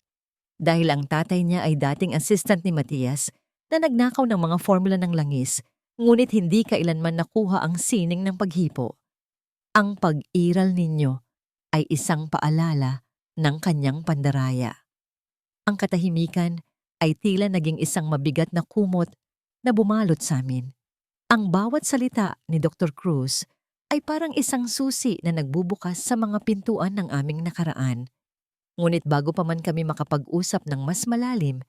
Dahil ang tatay niya ay dating assistant ni Matias na nagnakaw ng mga formula ng langis, ngunit hindi kailanman nakuha ang sining ng paghipo. Ang pag-iral ninyo ay isang paalala ng kanyang pandaraya. Ang katahimikan ay tila naging isang mabigat na kumot na bumalot sa amin. Ang bawat salita ni Dr. Cruz ay parang isang susi na nagbubukas sa mga pintuan ng aming nakaraan. Ngunit bago pa man kami makapag-usap ng mas malalim,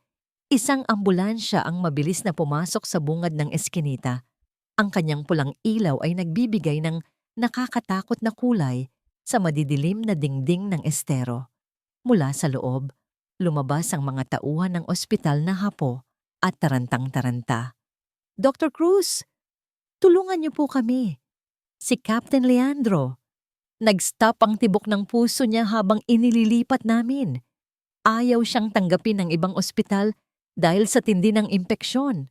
isang ambulansya ang mabilis na pumasok sa bungad ng eskinita. Ang kanyang pulang ilaw ay nagbibigay ng nakakatakot na kulay sa madidilim na dingding ng estero. Mula sa loob, lumabas ang mga tauhan ng ospital na hapo at tarantang-taranta. Dr. Cruz, tulungan niyo po kami. Si Captain Leandro. Nag-stop ang tibok ng puso niya habang inililipat namin. Ayaw siyang tanggapin ng ibang ospital dahil sa tindi ng impeksyon.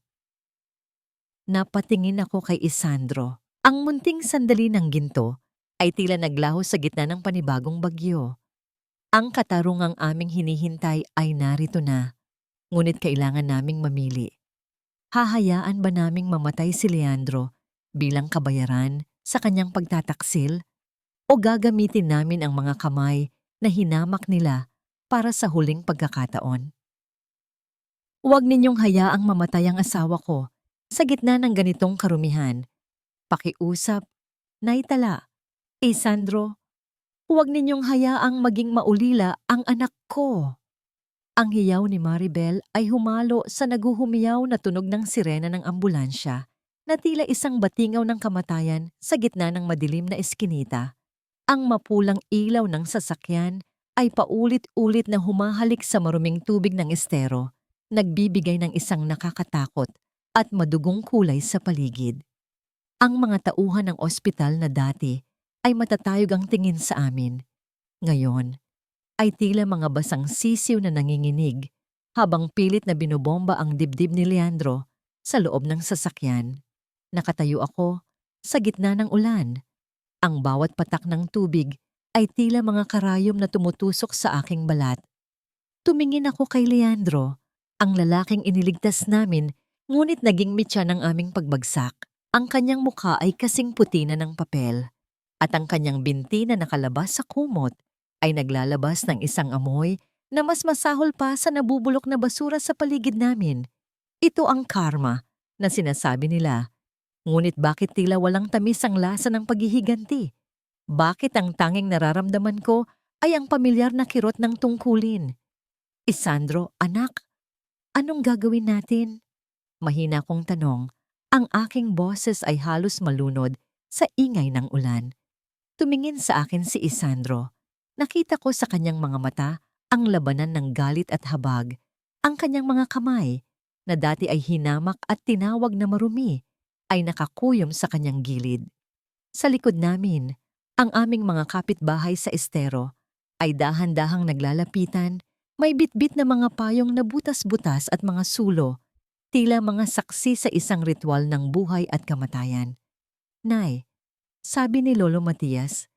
Napatingin ako kay Isandro. Ang munting sandali ng ginto ay tila naglaho sa gitna ng panibagong bagyo. Ang katarungang aming hinihintay ay narito na, ngunit kailangan naming mamili. Hahayaan ba naming mamatay si Leandro bilang kabayaran sa kanyang pagtataksil? O gagamitin namin ang mga kamay na hinamak nila para sa huling pagkakataon? Huwag ninyong hayaang mamatay ang asawa ko sa gitna ng ganitong karumihan. Pakiusap, naitala. Isandro, huwag ninyong hayaang maging maulila ang anak ko. Ang hiyaw ni Maribel ay humalo sa naguhumiyaw na tunog ng sirena ng ambulansya na tila isang batingaw ng kamatayan sa gitna ng madilim na eskinita. Ang mapulang ilaw ng sasakyan ay paulit-ulit na humahalik sa maruming tubig ng estero, nagbibigay ng isang nakakatakot at madugong kulay sa paligid. Ang mga tauhan ng ospital na dati ay matatayog ang tingin sa amin. Ngayon, ay tila mga basang sisiw na nanginginig habang pilit na binobomba ang dibdib ni Leandro sa loob ng sasakyan. Nakatayo ako sa gitna ng ulan. Ang bawat patak ng tubig ay tila mga karayom na tumutusok sa aking balat. Tumingin ako kay Leandro, ang lalaking iniligtas namin, ngunit naging mitya ng aming pagbagsak. Ang kanyang mukha ay kasing puti na ng papel, at ang kanyang binti na nakalabas sa kumot ay naglalabas ng isang amoy na mas masahol pa sa nabubulok na basura sa paligid namin. Ito ang karma na sinasabi nila. Ngunit bakit tila walang tamis ang lasa ng paghihiganti? Bakit ang tanging nararamdaman ko ay ang pamilyar na kirot ng tungkulin? Isandro, anak, anong gagawin natin? Mahina kong tanong. Ang aking boses ay halos malunod sa ingay ng ulan. Tumingin sa akin si Isandro. Nakita ko sa kanyang mga mata ang labanan ng galit at habag. Ang kanyang mga kamay, na dati ay hinamak at tinawag na marumi, ay nakakuyom sa kanyang gilid. Sa likod namin, ang aming mga kapitbahay sa estero ay dahan-dahang naglalapitan, may bitbit na mga payong na butas-butas at mga sulo, tila mga saksi sa isang ritual ng buhay at kamatayan. Nay, sabi ni Lolo Matias,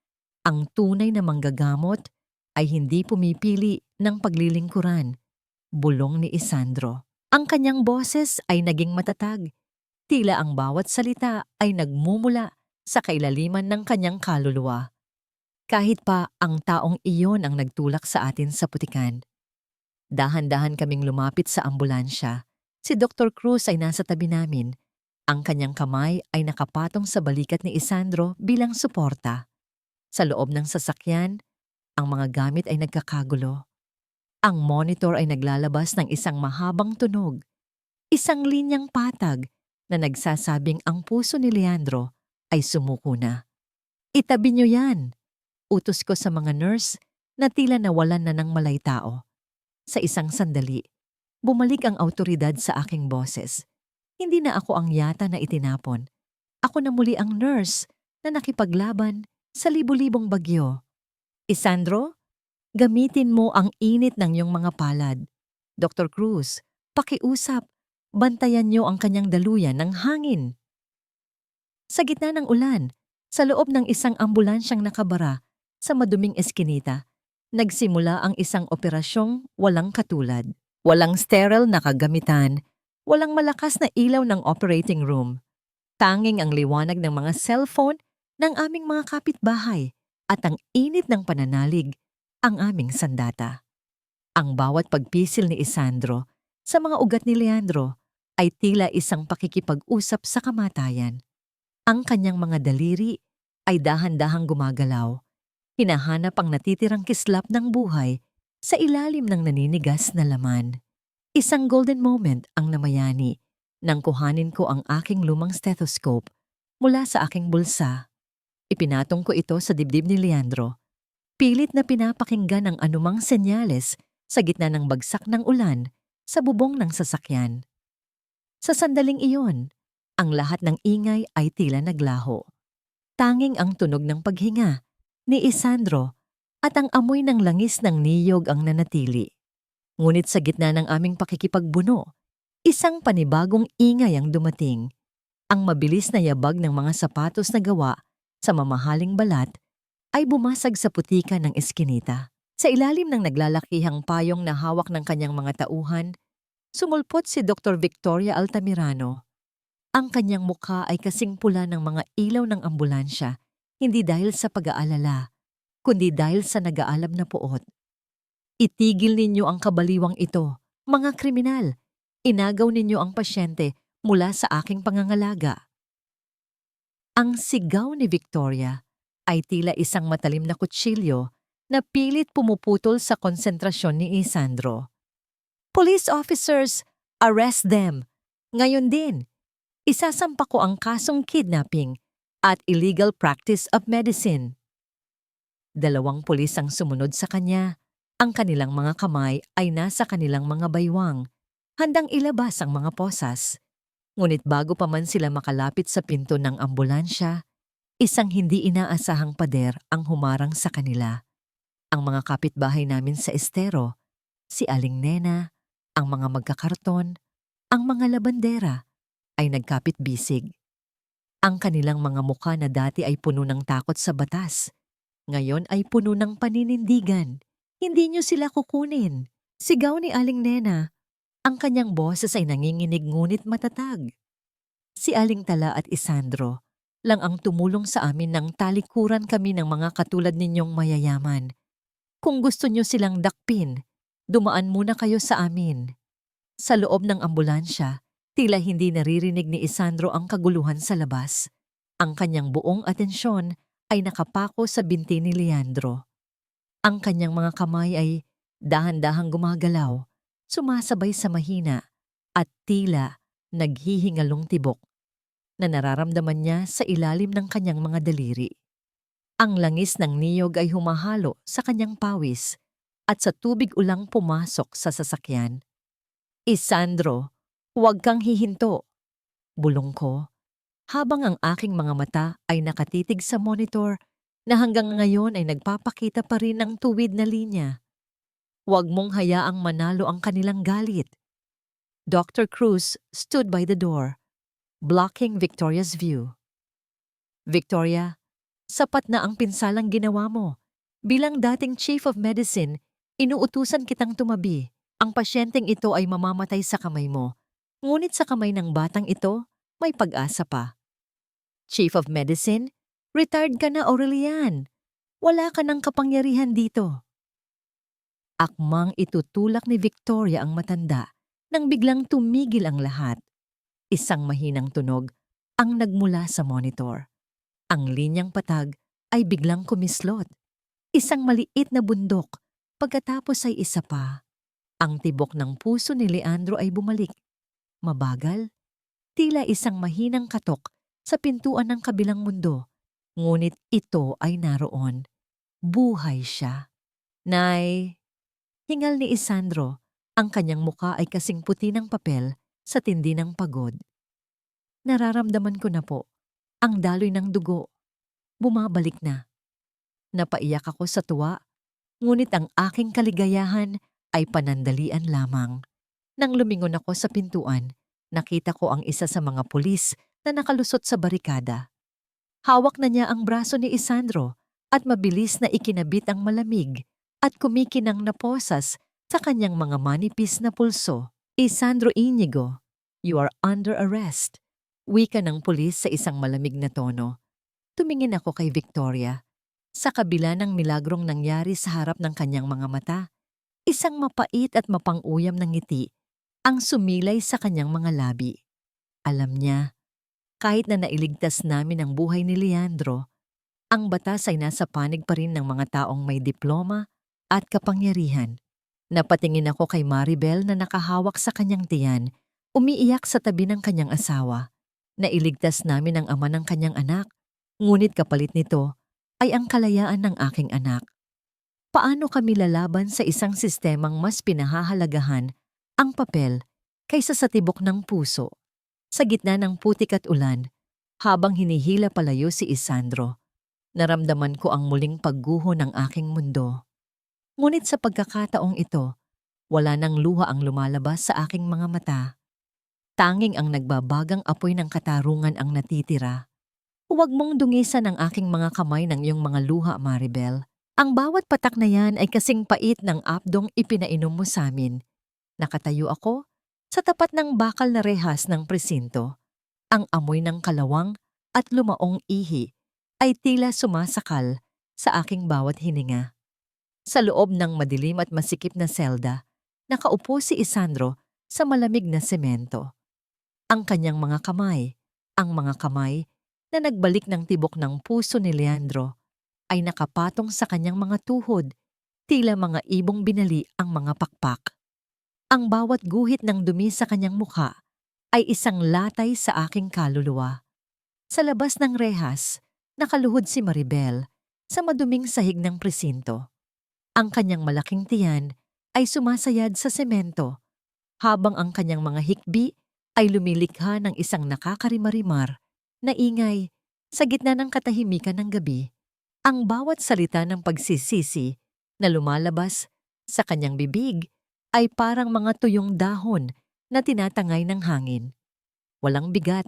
ang tunay na manggagamot ay hindi pumipili ng paglilingkuran, bulong ni Isandro. Ang kanyang boses ay naging matatag, tila ang bawat salita ay nagmumula sa kailaliman ng kanyang kaluluwa. Kahit pa ang taong iyon ang nagtulak sa atin sa putikan. Dahan-dahan kaming lumapit sa ambulansya. Si Dr. Cruz ay nasa tabi namin. Ang kanyang kamay ay nakapatong sa balikat ni Isandro bilang suporta. Sa loob ng sasakyan, ang mga gamit ay nagkakagulo. Ang monitor ay naglalabas ng isang mahabang tunog, isang linyang patag na nagsasabing ang puso ni Leandro ay sumuko na. Itabi niyo yan, utos ko sa mga nurse na tila nawalan na ng malaytao. Sa isang sandali, bumalik ang awtoridad sa aking boses. Hindi na ako ang yata na itinapon. Ako na muli ang nurse na nakipaglaban sa libu-libong bagyo. Isandro, gamitin mo ang init ng iyong mga palad. Dr. Cruz, pakiusap, bantayan niyo ang kanyang daluyan ng hangin. Sa gitna ng ulan, sa loob ng isang ambulansyang nakabara sa maduming eskinita, nagsimula ang isang operasyong walang katulad. Walang sterile na kagamitan, walang malakas na ilaw ng operating room. Tanging ang liwanag ng mga cellphone ng aming mga kapitbahay at ang init ng pananalig ang aming sandata. Ang bawat pagpisil ni Isandro sa mga ugat ni Leandro ay tila isang pakikipag-usap sa kamatayan. Ang kanyang mga daliri ay dahan-dahang gumagalaw. Hinahanap ang natitirang kislap ng buhay sa ilalim ng naninigas na laman. Isang golden moment ang namayani nang kuhanin ko ang aking lumang stethoscope mula sa aking bulsa. Ipinatong ko ito sa dibdib ni Leandro. Pilit na pinapakinggan ang anumang senyales sa gitna ng bagsak ng ulan sa bubong ng sasakyan. Sa sandaling iyon, ang lahat ng ingay ay tila naglaho. Tanging ang tunog ng paghinga ni Isandro at ang amoy ng langis ng niyog ang nanatili. Ngunit sa gitna ng aming pakikipagbuno, isang panibagong ingay ang dumating. Ang mabilis na yabag ng mga sapatos na gawa sa mamahaling balat ay bumasag sa putika ng eskinita. Sa ilalim ng naglalakihang payong na hawak ng kanyang mga tauhan, sumulpot si Dr. Victoria Altamirano. Ang kanyang mukha ay kasing pula ng mga ilaw ng ambulansya, hindi dahil sa pag-aalala, kundi dahil sa nag-aalab na puot. Itigil ninyo ang kabaliwang ito, mga kriminal. Inagaw ninyo ang pasyente mula sa aking pangangalaga. Ang sigaw ni Victoria ay tila isang matalim na kutsilyo na pilit pumuputol sa konsentrasyon ni Isandro. Police officers, arrest them! Ngayon din, isasampa ko ang kasong kidnapping at illegal practice of medicine. 2 pulis ang sumunod sa kanya. Ang kanilang mga kamay ay nasa kanilang mga baywang, handang ilabas ang mga posas. Ngunit bago pa man sila makalapit sa pinto ng ambulansya, isang hindi inaasahang pader ang humarang sa kanila. Ang mga kapitbahay namin sa estero, si Aling Nena, ang mga magkakarton, ang mga labandera, ay nagkapit-bisig. Ang kanilang mga mukha na dati ay puno ng takot sa batas, ngayon ay puno ng paninindigan. Hindi niyo sila kukunin. Sigaw ni Aling Nena. Ang kanyang boses ay nanginginig ngunit matatag. Si Aling Tala at Isandro lang ang tumulong sa amin nang talikuran kami ng mga katulad ninyong mayayaman. Kung gusto niyo silang dakpin, dumaan muna kayo sa amin. Sa loob ng ambulansya, tila hindi naririnig ni Isandro ang kaguluhan sa labas. Ang kanyang buong atensyon ay nakapako sa binti ni Leandro. Ang kanyang mga kamay ay dahan-dahang gumagalaw, sumasabay sa mahina at tila naghihingalong tibok na nararamdaman niya sa ilalim ng kanyang mga daliri. Ang langis ng niyog ay humahalo sa kanyang pawis at sa tubig ulang pumasok sa sasakyan. Isandro, huwag kang hihinto, bulong ko, habang ang aking mga mata ay nakatitig sa monitor na hanggang ngayon ay nagpapakita pa rin ng tuwid na linya. Huwag mong hayaang manalo ang kanilang galit. Dr. Cruz stood by the door, blocking Victoria's view. Victoria, sapat na ang pinsalang ginawa mo. Bilang dating Chief of Medicine, inuutusan kitang tumabi. Ang pasyenteng ito ay mamamatay sa kamay mo. Ngunit sa kamay ng batang ito, may pag-asa pa. Chief of Medicine, retired ka na, Aurelian. Wala ka ng kapangyarihan dito. Akmang itutulak ni Victoria ang matanda nang biglang tumigil ang lahat. Isang mahinang tunog ang nagmula sa monitor. Ang linyang patag ay biglang kumislot. Isang maliit na bundok, pagkatapos ay isa pa. Ang tibok ng puso ni Leandro ay bumalik. Mabagal, tila isang mahinang katok sa pintuan ng kabilang mundo. Ngunit ito ay naroon. Buhay siya. Nay, hingal ni Isandro, ang kanyang muka ay kasing puti ng papel sa tindi ng pagod. Nararamdaman ko na po, ang daloy ng dugo. Bumabalik na. Napaiyak ako sa tuwa, ngunit ang aking kaligayahan ay panandalian lamang. Nang lumingon ako sa pintuan, nakita ko ang isa sa mga pulis na nakalusot sa barikada. Hawak na niya ang braso ni Isandro at mabilis na ikinabit ang malamig at kumikinang na posas sa kanyang mga manipis na pulso. Isandro Inigo, you are under arrest. Wika ng pulis sa isang malamig na tono. Tumingin ako kay Victoria. Sa kabila ng milagrong nangyari sa harap ng kanyang mga mata, isang mapait at mapang-uyam na ngiti ang sumilay sa kanyang mga labi. Alam niya, kahit na nailigtas namin ang buhay ni Leandro, ang batas ay nasa panig pa rin ng mga taong may diploma at kapangyarihan. Napatingin ako kay Maribel na nakahawak sa kanyang tiyan, umiiyak sa tabi ng kanyang asawa. Nailigtas namin ang ama ng kanyang anak, ngunit kapalit nito ay ang kalayaan ng aking anak. Paano kami lalaban sa isang sistemang mas pinahahalagahan ang papel kaysa sa tibok ng puso? Sa gitna ng putik at ulan, habang hinihila palayo si Isandro, naramdaman ko ang muling pagguho ng aking mundo. Ngunit sa pagkakataong ito, wala nang luha ang lumalabas sa aking mga mata. Tanging ang nagbabagang apoy ng katarungan ang natitira. Huwag mong dungisan ang aking mga kamay ng iyong mga luha, Maribel. Ang bawat patak na yan ay kasing pait ng apdong ipinainom mo sa amin. Nakatayo ako sa tapat ng bakal na rehas ng presinto. Ang amoy ng kalawang at lumaong ihi ay tila sumasakal sa aking bawat hininga. Sa loob ng madilim at masikip na selda, nakaupo si Isandro sa malamig na semento. Ang kanyang mga kamay, ang mga kamay na nagbalik ng tibok ng puso ni Leandro, ay nakapatong sa kanyang mga tuhod, tila mga ibong binali ang mga pakpak. Ang bawat guhit ng dumi sa kanyang mukha ay isang latay sa aking kaluluwa. Sa labas ng rehas, nakaluhod si Maribel sa maduming sahig ng presinto. Ang kanyang malaking tiyan ay sumasayad sa semento, habang ang kanyang mga hikbi ay lumilikha ng isang nakakarimarimar na ingay sa gitna ng katahimikan ng gabi. Ang bawat salita ng pagsisisi na lumalabas sa kanyang bibig ay parang mga tuyong dahon na tinatangay ng hangin. Walang bigat,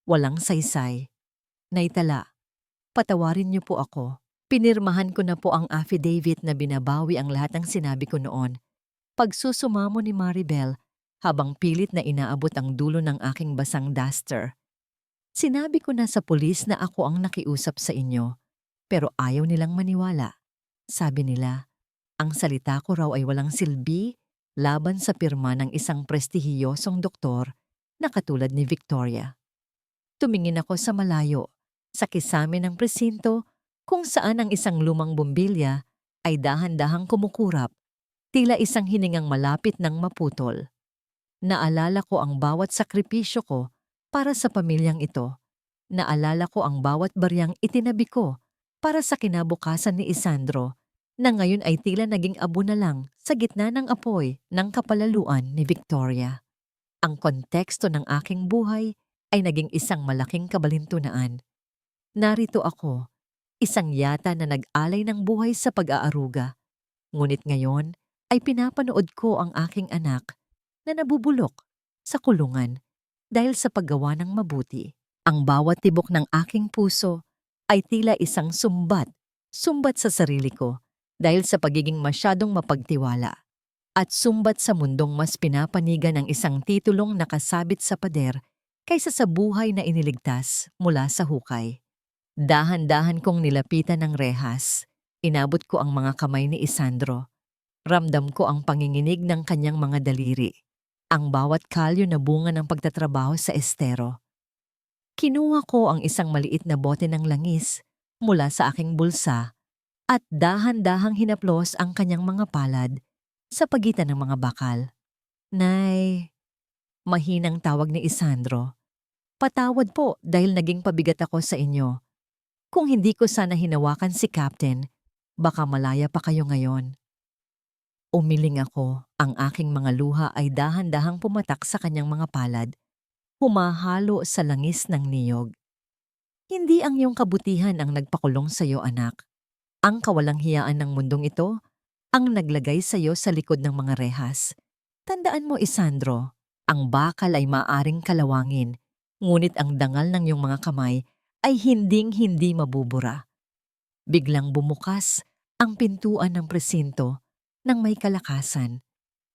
walang saysay. Naitala, patawarin niyo po ako. Pinirmahan ko na po ang affidavit na binabawi ang lahat ng sinabi ko noon. Pagsusumamo ni Maribel habang pilit na inaabot ang dulo ng aking basang duster. Sinabi ko na sa pulis na ako ang nakiusap sa inyo, pero ayaw nilang maniwala. Sabi nila, ang salita ko raw ay walang silbi laban sa pirma ng isang prestihiyosong doktor na katulad ni Victoria. Tumingin ako sa malayo, sa kisame ng presinto kung saan ang isang lumang bumbilya ay dahan-dahang kumukurap, tila isang hiningang malapit ng maputol. Naalala ko ang bawat sakripisyo ko para sa pamilyang ito. Naalala ko ang bawat baryang itinabi ko para sa kinabukasan ni Isandro na ngayon ay tila naging abo na lang sa gitna ng apoy ng kapalaluan ni Victoria. Ang konteksto ng aking buhay ay naging isang malaking kabalintunaan. Narito ako, isang yata na nag-alay ng buhay sa pag-aaruga. Ngunit ngayon ay pinapanood ko ang aking anak na nabubulok sa kulungan dahil sa paggawa ng mabuti. Ang bawat tibok ng aking puso ay tila isang sumbat sa sarili ko dahil sa pagiging masyadong mapagtiwala at sumbat sa mundong mas pinapanigan ng isang titulong nakasabit sa pader kaysa sa buhay na iniligtas mula sa hukay. Dahan-dahan kong nilapitan ng rehas. Inabot ko ang mga kamay ni Isandro. Ramdam ko ang panginginig ng kanyang mga daliri. Ang bawat kalyo na bunga ng pagtatrabaho sa estero. Kinuha ko ang isang maliit na bote ng langis mula sa aking bulsa at dahan-dahang hinaplos ang kanyang mga palad sa pagitan ng mga bakal. Nay, mahinang tawag ni Isandro. Patawad po dahil naging pabigat ako sa inyo. Kung hindi ko sana hinawakan si Captain, baka malaya pa kayo ngayon. Umiling ako, ang aking mga luha ay dahan-dahang pumatak sa kanyang mga palad, humahalo sa langis ng niyog. Hindi ang iyong kabutihan ang nagpakulong sa iyo, anak. Ang kawalang hiyaan ng mundong ito ang naglagay sa iyo sa likod ng mga rehas. Tandaan mo, Isandro, ang bakal ay maaring kalawangin, ngunit ang dangal ng iyong mga kamay ay hinding-hindi mabubura. Biglang bumukas ang pintuan ng presinto nang may kalakasan.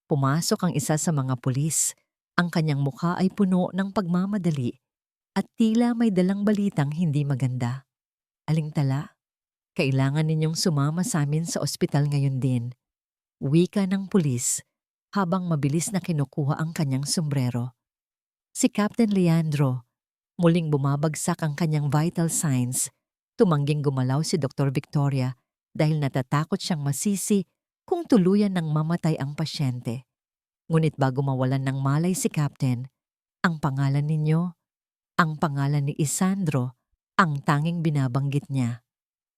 Pumasok ang isa sa mga pulis. Ang kanyang mukha ay puno ng pagmamadali at tila may dalang balitang hindi maganda. Alintala, kailangan ninyong sumama sa amin sa ospital ngayon din. Wika ng pulis habang mabilis na kinukuha ang kanyang sombrero. Si Captain Leandro, muling bumabagsak ang kanyang vital signs. Tumangging gumalaw si Dr. Victoria dahil natatakot siyang masisi kung tuluyan ng mamatay ang pasyente. Ngunit bago mawalan ng malay si Captain, ang pangalan ninyo, ang pangalan ni Isandro, ang tanging binabanggit niya.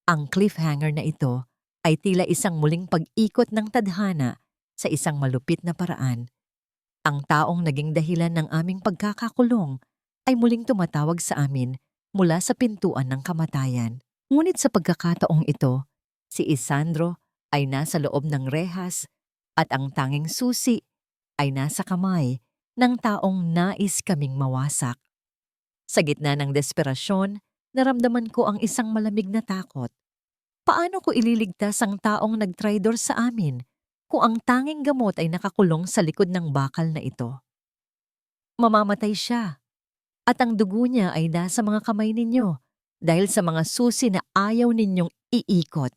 Ang cliffhanger na ito ay tila isang muling pag-ikot ng tadhana sa isang malupit na paraan. Ang taong naging dahilan ng aming pagkakakulong ay muling tumatawag sa amin mula sa pintuan ng kamatayan. Ngunit sa pagkakataong ito, si Isandro ay nasa loob ng rehas at ang tanging susi ay nasa kamay ng taong nais kaming mawasak. Sa gitna ng desperasyon, naramdaman ko ang isang malamig na takot. Paano ko ililigtas ang taong nagtraidor sa amin kung ang tanging gamot ay nakakulong sa likod ng bakal na ito? Mamamatay siya. At ang dugo niya ay nasa mga kamay ninyo dahil sa mga susi na ayaw ninyong iikot.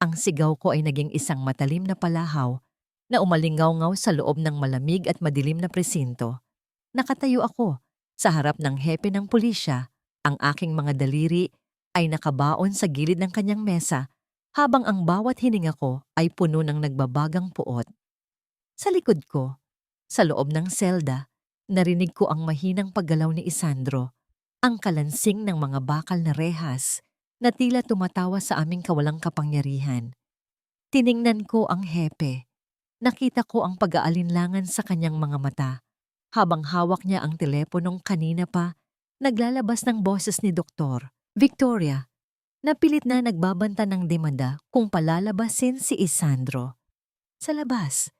Ang sigaw ko ay naging isang matalim na palahaw na umalingaw-ngaw sa loob ng malamig at madilim na presinto. Nakatayo ako sa harap ng hepe ng pulisya. Ang aking mga daliri ay nakabaon sa gilid ng kanyang mesa habang ang bawat hininga ko ay puno ng nagbabagang puot. Sa likod ko, sa loob ng selda, narinig ko ang mahinang paggalaw ni Isandro, ang kalansing ng mga bakal na rehas na tila tumatawa sa aming kawalang kapangyarihan. Tiningnan ko ang hepe. Nakita ko ang pag-aalinlangan sa kanyang mga mata habang hawak niya ang teleponong kanina pa naglalabas ng boses ni Doktor Victoria na pilit na nagbabanta ng demanda kung palalabasin si Isandro. Sa labas,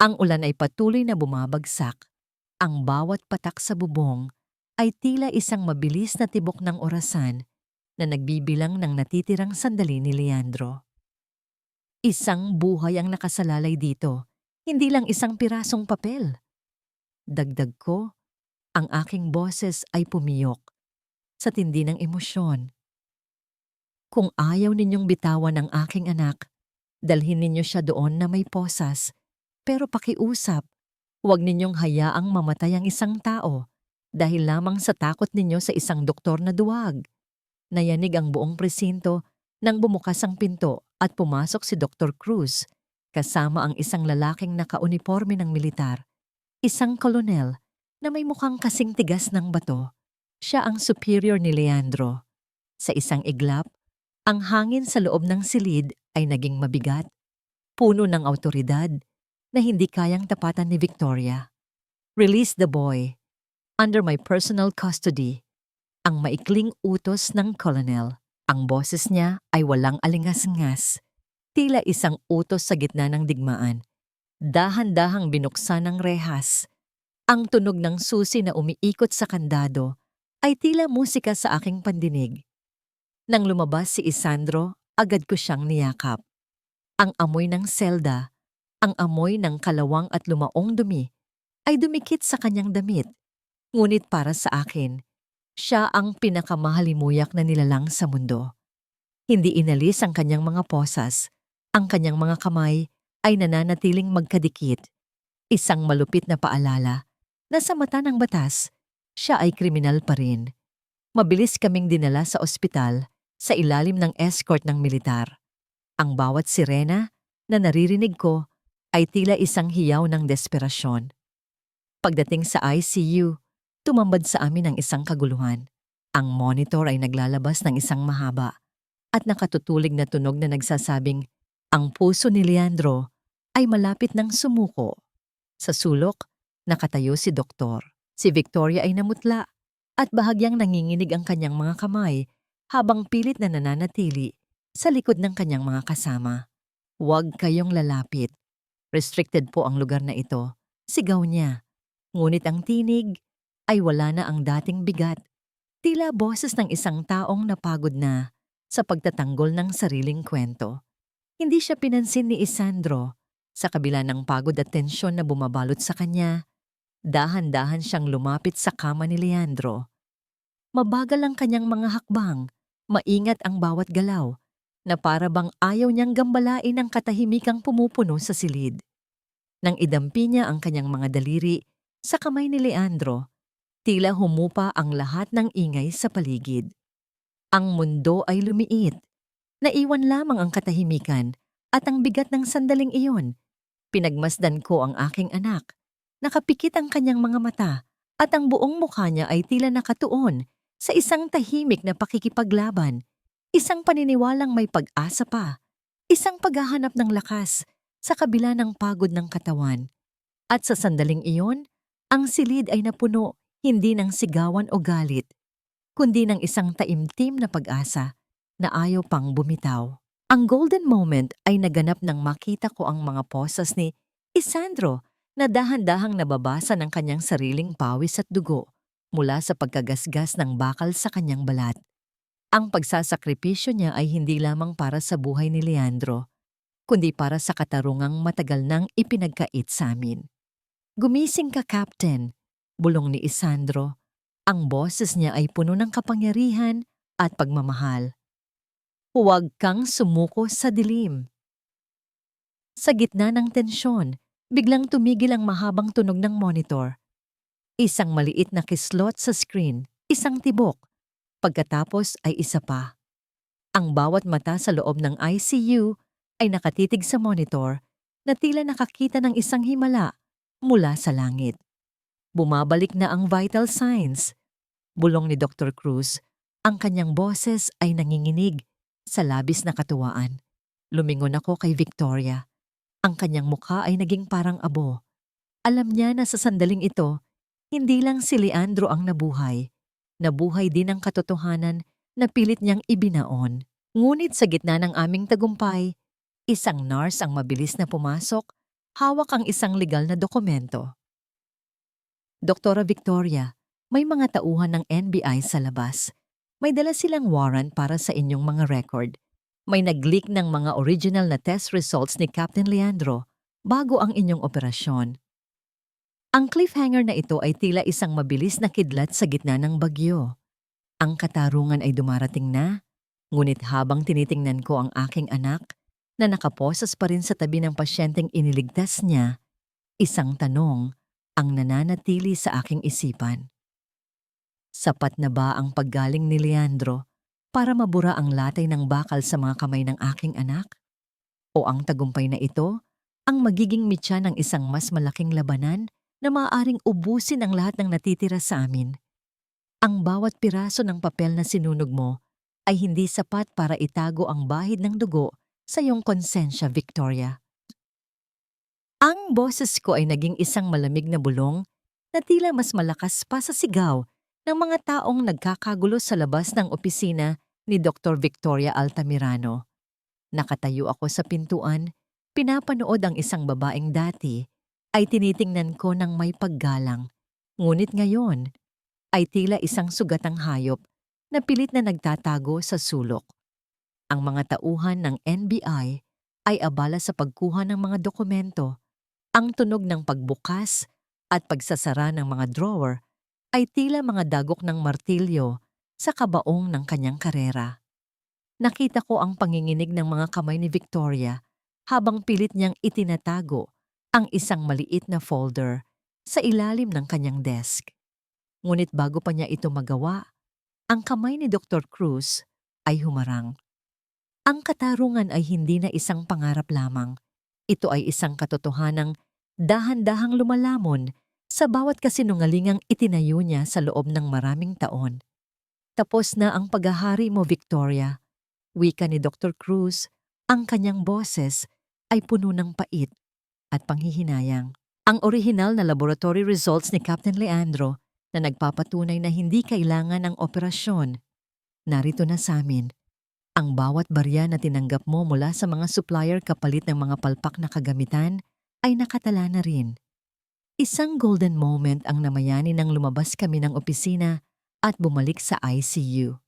ang ulan ay patuloy na bumabagsak. Ang bawat patak sa bubong ay tila isang mabilis na tibok ng orasan na nagbibilang ng natitirang sandali ni Leandro. Isang buhay ang nakasalalay dito, hindi lang isang pirasong papel. Dagdag ko, ang aking boses ay pumiyok sa tindi ng emosyon. Kung ayaw ninyong bitawan ang aking anak, dalhin ninyo siya doon na may posas, pero pakiusap. Huwag ninyong hayaang mamatay ang isang tao dahil lamang sa takot ninyo sa isang doktor na duwag. Nayanig ang buong presinto nang bumukas ang pinto at pumasok si Dr. Cruz kasama ang isang lalaking nakauniforme ng militar, isang kolonel na may mukhang kasing tigas ng bato. Siya ang superior ni Leandro. Sa isang iglap, Ang hangin sa loob ng silid ay naging mabigat, puno ng awtoridad na hindi kayang tapatan ni Victoria. Release the boy. Under my personal custody. Ang maikling utos ng colonel. Ang boses niya ay walang alingas-ngas. Tila isang utos sa gitna ng digmaan. Dahan-dahang binuksan ng rehas. Ang tunog ng susi na umiikot sa kandado ay tila musika sa aking pandinig. Nang lumabas si Isandro, agad ko siyang niyakap. Ang amoy ng selda, ang amoy ng kalawang at lumaong dumi, ay dumikit sa kanyang damit. Ngunit para sa akin, siya ang pinakamahalimuyak na nilalang sa mundo. Hindi inalis ang kanyang mga posas. Ang kanyang mga kamay ay nananatiling magkadikit. Isang malupit na paalala na sa mata ng batas, siya ay kriminal pa rin. Mabilis kaming dinala sa ospital sa ilalim ng escort ng militar. Ang bawat sirena na naririnig ko ay tila isang hiyaw ng desperasyon. Pagdating sa ICU, tumambad sa amin ang isang kaguluhan. Ang monitor ay naglalabas ng isang mahaba at nakatutulig na tunog na nagsasabing ang puso ni Leandro ay malapit ng sumuko. Sa sulok, nakatayo si doktor. Si Victoria ay namutla at bahagyang nanginginig ang kanyang mga kamay habang pilit na nananatili sa likod ng kanyang mga kasama. Huwag kayong lalapit. Restricted po ang lugar na ito. Sigaw niya. Ngunit ang tinig ay wala na ang dating bigat. Tila boses ng isang taong napagod na sa pagtatanggol ng sariling kwento. Hindi siya pinansin ni Isandro. Sa kabila ng pagod at tensyon na bumabalot sa kanya, dahan-dahan siyang lumapit sa kama ni Leandro. Mabagal ang kanyang mga hakbang, maingat ang bawat galaw, na para bang ayaw niyang gambalain ang katahimikang pumupuno sa silid. Nang idampi niya ang kanyang mga daliri sa kamay ni Leandro, tila humupa ang lahat ng ingay sa paligid. Ang mundo ay lumiit. Naiwan lamang ang katahimikan at ang bigat ng sandaling iyon. Pinagmasdan ko ang aking anak. Nakapikit ang kanyang mga mata at ang buong mukha niya ay tila nakatuon sa isang tahimik na pakikipaglaban. Isang paniniwalang may pag-asa pa. Isang paghahanap ng lakas sa kabila ng pagod ng katawan. At sa sandaling iyon, ang silid ay napuno hindi ng sigawan o galit, kundi ng isang taimtim na pag-asa na ayaw pang bumitaw. Ang golden moment ay naganap nang makita ko ang mga posas ni Isandro na dahan-dahang nababasa ng kanyang sariling pawis at dugo mula sa pagkagasgas ng bakal sa kanyang balat. Ang pagsasakripisyo niya ay hindi lamang para sa buhay ni Leandro, kundi para sa katarungang matagal nang ipinagkait sa amin. Gumising ka, Captain, bulong ni Isandro. Ang boses niya ay puno ng kapangyarihan at pagmamahal. Huwag kang sumuko sa dilim. Sa gitna ng tensyon, biglang tumigil ang mahabang tunog ng monitor. Isang maliit na kislot sa screen, isang tibok. Pagkatapos ay isa pa. Ang bawat mata sa loob ng ICU ay nakatitig sa monitor na tila nakakita ng isang himala mula sa langit. Bumabalik na ang vital signs. Bulong ni Dr. Cruz, ang kanyang boses ay nanginginig sa labis na katuwaan. Lumingon ako kay Victoria. Ang kanyang mukha ay naging parang abo. Alam niya na sa sandaling ito, hindi lang si Leandro ang nabuhay. Nabuhay din ang katotohanan na pilit niyang ibinaon. Ngunit sa gitna ng aming tagumpay, isang nurse ang mabilis na pumasok, hawak ang isang legal na dokumento. Doktora Victoria, may mga tauhan ng NBI sa labas. May dala silang warrant para sa inyong mga record. May nag-leak ng mga original na test results ni Captain Leandro bago ang inyong operasyon. Ang cliffhanger na ito ay tila isang mabilis na kidlat sa gitna ng bagyo. Ang katarungan ay dumarating na, ngunit habang tinitingnan ko ang aking anak na nakaposas pa rin sa tabi ng pasyenteng iniligtas niya, isang tanong ang nananatili sa aking isipan. Sapat na ba ang paggaling ni Leandro para mabura ang latay ng bakal sa mga kamay ng aking anak? O ang tagumpay na ito ang magiging mitya ng isang mas malaking labanan na maaaring ubusin ang lahat ng natitira sa amin? Ang bawat piraso ng papel na sinunog mo ay hindi sapat para itago ang bahid ng dugo sa iyong konsensya, Victoria. Ang boses ko ay naging isang malamig na bulong na tila mas malakas pa sa sigaw ng mga taong nagkakagulo sa labas ng opisina ni Dr. Victoria Altamirano. Nakatayo ako sa pintuan, pinapanood ang isang babaeng dati ay tinitingnan ko ng may paggalang. Ngunit ngayon ay tila isang sugatang hayop na pilit na nagtatago sa sulok. Ang mga tauhan ng NBI ay abala sa pagkuha ng mga dokumento. Ang tunog ng pagbukas at pagsasara ng mga drawer ay tila mga dagok ng martilyo sa kabaong ng kanyang karera. Nakita ko ang panginginig ng mga kamay ni Victoria habang pilit niyang itinatago ang isang maliit na folder sa ilalim ng kanyang desk. Ngunit bago pa niya ito magawa, ang kamay ni Dr. Cruz ay humarang. Ang katarungan ay hindi na isang pangarap lamang. Ito ay isang katotohanang dahan-dahang lumalamon sa bawat kasinungalingang itinayo niya sa loob ng maraming taon. Tapos na ang paghahari mo, Victoria. Wika ni Dr. Cruz, ang kanyang boses ay puno ng pait at panghihinayang. Ang orihinal na laboratory results ni Captain Leandro na nagpapatunay na hindi kailangan ng operasyon. Narito na sa amin. Ang bawat barya na tinanggap mo mula sa mga supplier kapalit ng mga palpak na kagamitan ay nakatala na rin. Isang golden moment ang namayani nang lumabas kami ng opisina at bumalik sa ICU.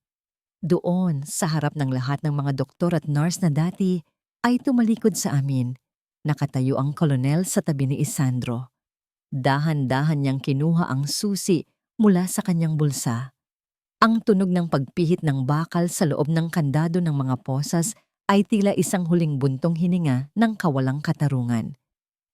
Doon, sa harap ng lahat ng mga doktor at nurse na dati, ay tumalikod sa amin. Nakatayo ang kolonel sa tabi ni Isandro. Dahan-dahan niyang kinuha ang susi mula sa kanyang bulsa. Ang tunog ng pagpihit ng bakal sa loob ng kandado ng mga posas ay tila isang huling buntong hininga ng kawalang katarungan.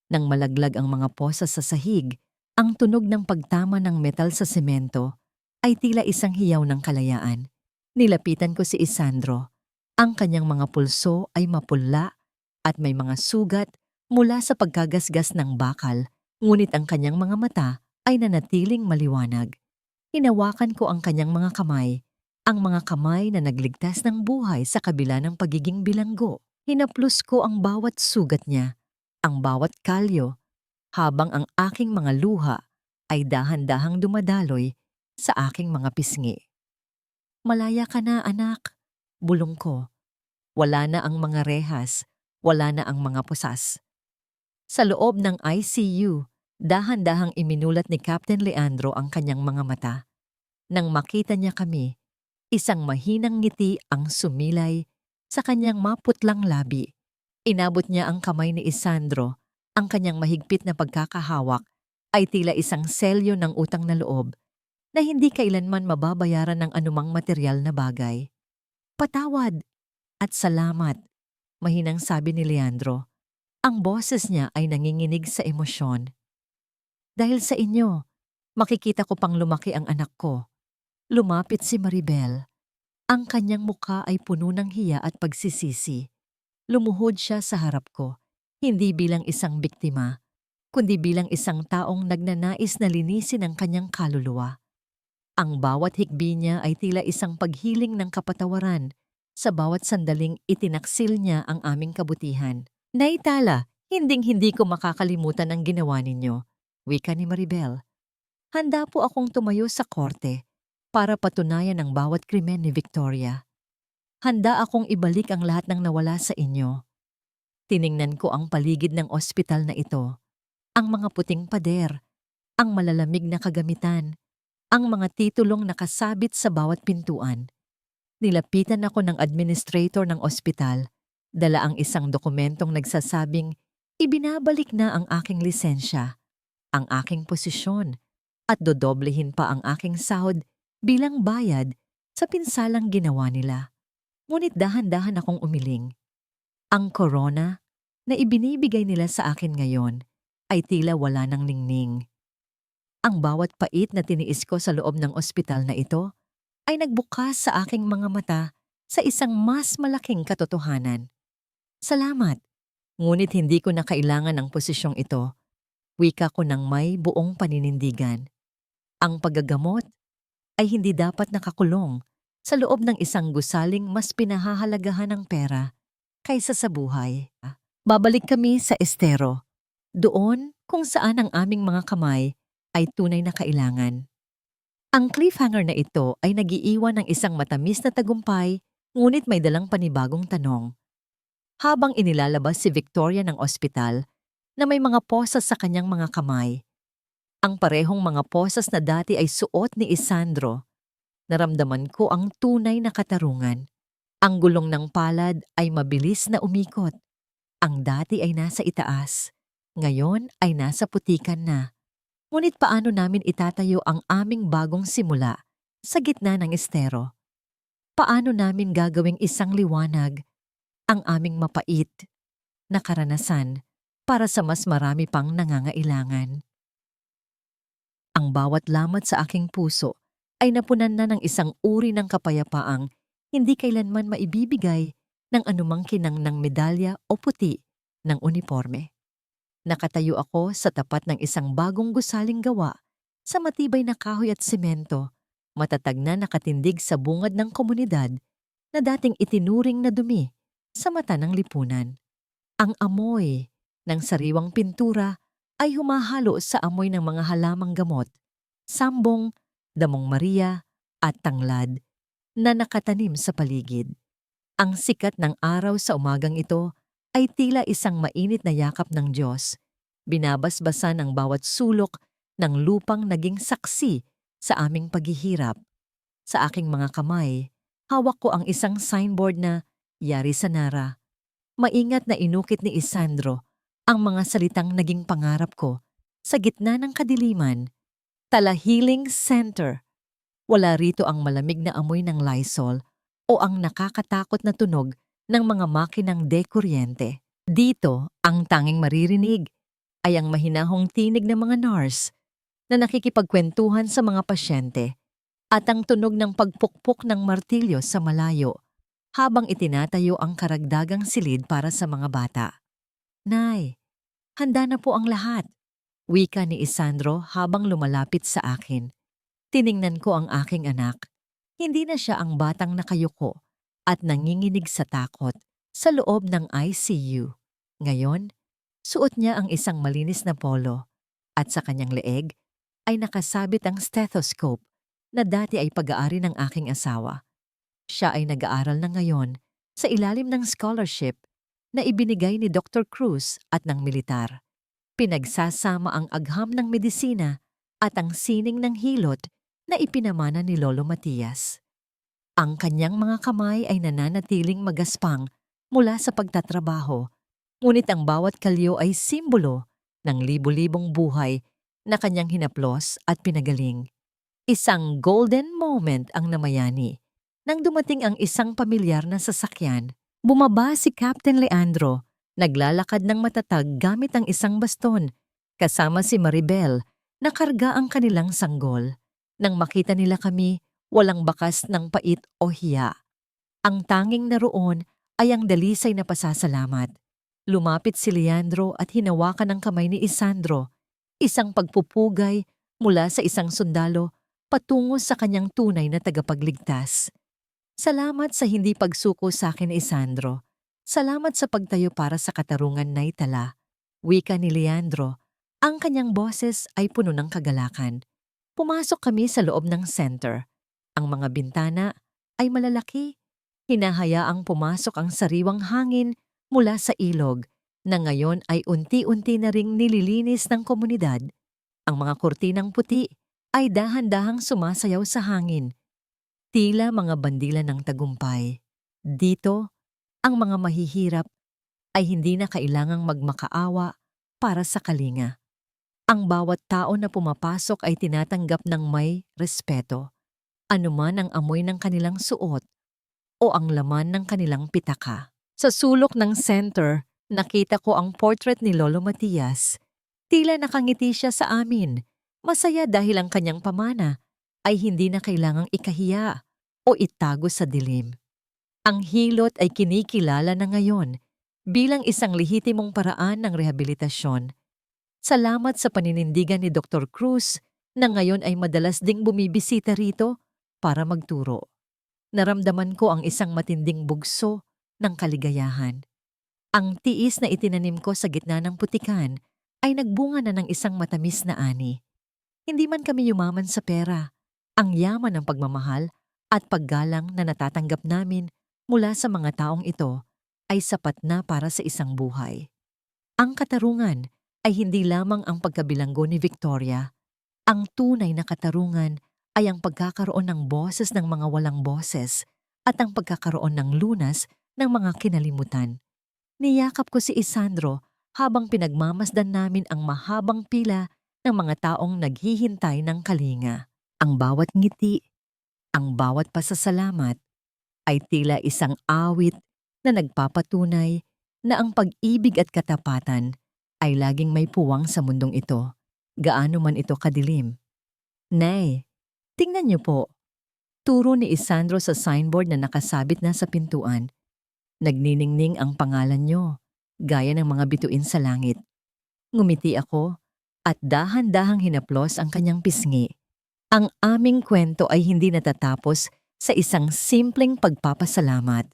Nang malaglag ang mga posas sa sahig, ang tunog ng pagtama ng metal sa semento ay tila isang hiyaw ng kalayaan. Nilapitan ko si Isandro. Ang kanyang mga pulso ay mapula at may mga sugat mula sa pagkagasgas ng bakal, ngunit ang kanyang mga mata ay nanatiling maliwanag. Hinawakan ko ang kanyang mga kamay, ang mga kamay na nagligtas ng buhay sa kabila ng pagiging bilanggo. Hinaplos ko ang bawat sugat niya, ang bawat kalyo, habang ang aking mga luha ay dahan-dahang dumadaloy sa aking mga pisngi. Malaya ka na, anak, bulong ko. Wala na ang mga rehas, wala na ang mga pusas. Sa loob ng ICU, dahan-dahang iminulat ni Captain Leandro ang kanyang mga mata. Nang makita niya kami, isang mahinang ngiti ang sumilay sa kanyang maputlang labi. Inabot niya ang kamay ni Isandro, ang kanyang mahigpit na pagkakahawak ay tila isang selyo ng utang na loob na hindi kailanman mababayaran ng anumang material na bagay. Patawad at salamat, mahinang sabi ni Leandro. Ang boses niya ay nanginginig sa emosyon. Dahil sa inyo, makikita ko pang lumaki ang anak ko. Lumapit si Maribel. Ang kanyang muka ay puno ng hiya at pagsisisi. Lumuhod siya sa harap ko, hindi bilang isang biktima, kundi bilang isang taong nagnanais na linisin ang kanyang kaluluwa. Ang bawat hikbi niya ay tila isang paghiling ng kapatawaran sa bawat sandaling itinaksil niya ang aming kabutihan. Naitala, hinding-hindi ko makakalimutan ang ginawa ninyo, wika ni Maribel. Handa po akong tumayo sa korte para patunayan ang bawat krimen ni Victoria. Handa akong ibalik ang lahat ng nawala sa inyo. Tiningnan ko ang paligid ng ospital na ito, ang mga puting pader, ang malalamig na kagamitan, ang mga titulong nakasabit sa bawat pintuan. Nilapitan ako ng administrator ng ospital, dala ang isang dokumentong nagsasabing ibinabalik na ang aking lisensya, ang aking posisyon, at dodoblehin pa ang aking sahod bilang bayad sa pinsalang ginawa nila. Ngunit dahan-dahan akong umiling. Ang corona na ibinibigay nila sa akin ngayon ay tila wala ng ningning. Ang bawat pait na tiniis ko sa loob ng ospital na ito ay nagbukas sa aking mga mata sa isang mas malaking katotohanan. Salamat, ngunit hindi ko na kailangan ang posisyong ito. Wika ko ng may buong paninindigan. Ang paggagamot ay hindi dapat nakakulong Sa loob ng isang gusaling mas pinahahalagahan ng pera kaysa sa buhay. Babalik kami sa estero, doon kung saan ang aming mga kamay ay tunay na kailangan. Ang cliffhanger na ito ay nagiiwan ng isang matamis na tagumpay, ngunit may dalang panibagong tanong. Habang inilalabas si Victoria ng ospital na may mga posas sa kanyang mga kamay, ang parehong mga posas na dati ay suot ni Isandro, naramdaman ko ang tunay na katarungan. Ang gulong ng palad ay mabilis na umikot. Ang dati ay nasa itaas, ngayon ay nasa putikan na. Ngunit paano namin itatayo ang aming bagong simula sa gitna ng estero? Paano namin gagawing isang liwanag ang aming mapait na karanasan para sa mas marami pang nangangailangan? Ang bawat lamat sa aking puso ay napunan na ng isang uri ng kapayapaang hindi kailanman maibibigay ng anumang kinang ng medalya o puti ng uniforme. Nakatayo ako sa tapat ng isang bagong gusaling gawa sa matibay na kahoy at semento, matatag na nakatindig sa bungad ng komunidad na dating itinuring na dumi sa mata ng lipunan. Ang amoy ng sariwang pintura ay humahalo sa amoy ng mga halamang gamot, sambong, damong Maria at tanglad na nakatanim sa paligid. Ang sikat ng araw sa umagang ito ay tila isang mainit na yakap ng Diyos. Binabasbasan ang bawat sulok ng lupang naging saksi sa aming paghihirap. Sa aking mga kamay, hawak ko ang isang signboard na Yari Sanara. Maingat na inukit ni Isandro ang mga salitang naging pangarap ko sa gitna ng kadiliman. Tala Healing Center. Wala rito ang malamig na amoy ng Lysol o ang nakakatakot na tunog ng mga makinang dekuryente. Dito, ang tanging maririnig ay ang mahinahong tinig ng mga nurse na nakikipagkwentuhan sa mga pasyente at ang tunog ng pagpukpok ng martilyo sa malayo habang itinatayo ang karagdagang silid para sa mga bata. Nay, handa na po ang lahat, wika ni Isandro habang lumalapit sa akin. Tiningnan ko ang aking anak. Hindi na siya ang batang nakayuko at nanginginig sa takot sa loob ng ICU. Ngayon, suot niya ang isang malinis na polo at sa kanyang leeg ay nakasabit ang stethoscope na dati ay pag-aari ng aking asawa. Siya ay nag-aaral na ngayon sa ilalim ng scholarship na ibinigay ni Dr. Cruz at ng militar. Pinagsasama ang agham ng medisina at ang sining ng hilot na ipinamana ni Lolo Matias. Ang kanyang mga kamay ay nananatiling magaspang mula sa pagtatrabaho, ngunit ang bawat kalyo ay simbolo ng libu-libong buhay na kanyang hinaplos at pinagaling. Isang golden moment ang namayani nang dumating ang isang pamilyar na sasakyan. Bumaba si Captain Leandro, naglalakad ng matatag gamit ang isang baston, kasama si Maribel na karga ang kanilang sanggol. Nang makita nila kami, walang bakas ng pait o hiya. Ang tanging naroon ay ang dalisay na pasasalamat. Lumapit si Leandro at hinawakan ang kamay ni Isandro, isang pagpupugay mula sa isang sundalo patungo sa kanyang tunay na tagapagligtas. Salamat sa hindi pagsuko sa akin, Isandro. Salamat sa pagtayo para sa katarungan na itala. Wika ni Leandro. Ang kanyang boses ay puno ng kagalakan. Pumasok kami sa loob ng center. Ang mga bintana ay malalaki. Hinahayaang pumasok ang sariwang hangin mula sa ilog na ngayon ay unti-unti na ring nililinis ng komunidad. Ang mga kurtinang puti ay dahan-dahang sumasayaw sa hangin. Tila mga bandila ng tagumpay. Dito, ang mga mahihirap ay hindi na kailangang magmakaawa para sa kalinga. Ang bawat tao na pumapasok ay tinatanggap ng may respeto, anuman ang amoy ng kanilang suot o ang laman ng kanilang pitaka. Sa sulok ng center, nakita ko ang portrait ni Lolo Matias. Tila nakangiti siya sa amin, masaya dahil ang kanyang pamana ay hindi na kailangang ikahiya o itago sa dilim. Ang hilot ay kinikilala na ngayon bilang isang lehitimong paraan ng rehabilitasyon. Salamat sa paninindigan ni Dr. Cruz na ngayon ay madalas ding bumibisita rito para magturo. Naramdaman ko ang isang matinding bugso ng kaligayahan. Ang tiis na itinanim ko sa gitna ng putikan ay nagbunga na ng isang matamis na ani. Hindi man kami yumaman sa pera, ang yaman ng pagmamahal at paggalang na natatanggap namin mula sa mga taong ito ay sapat na para sa isang buhay. Ang katarungan ay hindi lamang ang pagkabilanggo ni Victoria. Ang tunay na katarungan ay ang pagkakaroon ng boses ng mga walang boses at ang pagkakaroon ng lunas ng mga kinalimutan. Niyakap ko si Isandro habang pinagmamasdan namin ang mahabang pila ng mga taong naghihintay ng kalinga. Ang bawat ngiti, ang bawat pasasalamat ay tila isang awit na nagpapatunay na ang pag-ibig at katapatan ay laging may puwang sa mundong ito, gaano man ito kadilim. Nay, tingnan niyo po. Turo ni Isandro sa signboard na nakasabit na sa pintuan. Nagniningning ang pangalan niyo, gaya ng mga bituin sa langit. Ngumiti ako at dahan-dahang hinaplos ang kanyang pisngi. Ang aming kwento ay hindi natatapos sa isang simpleng pagpapasalamat.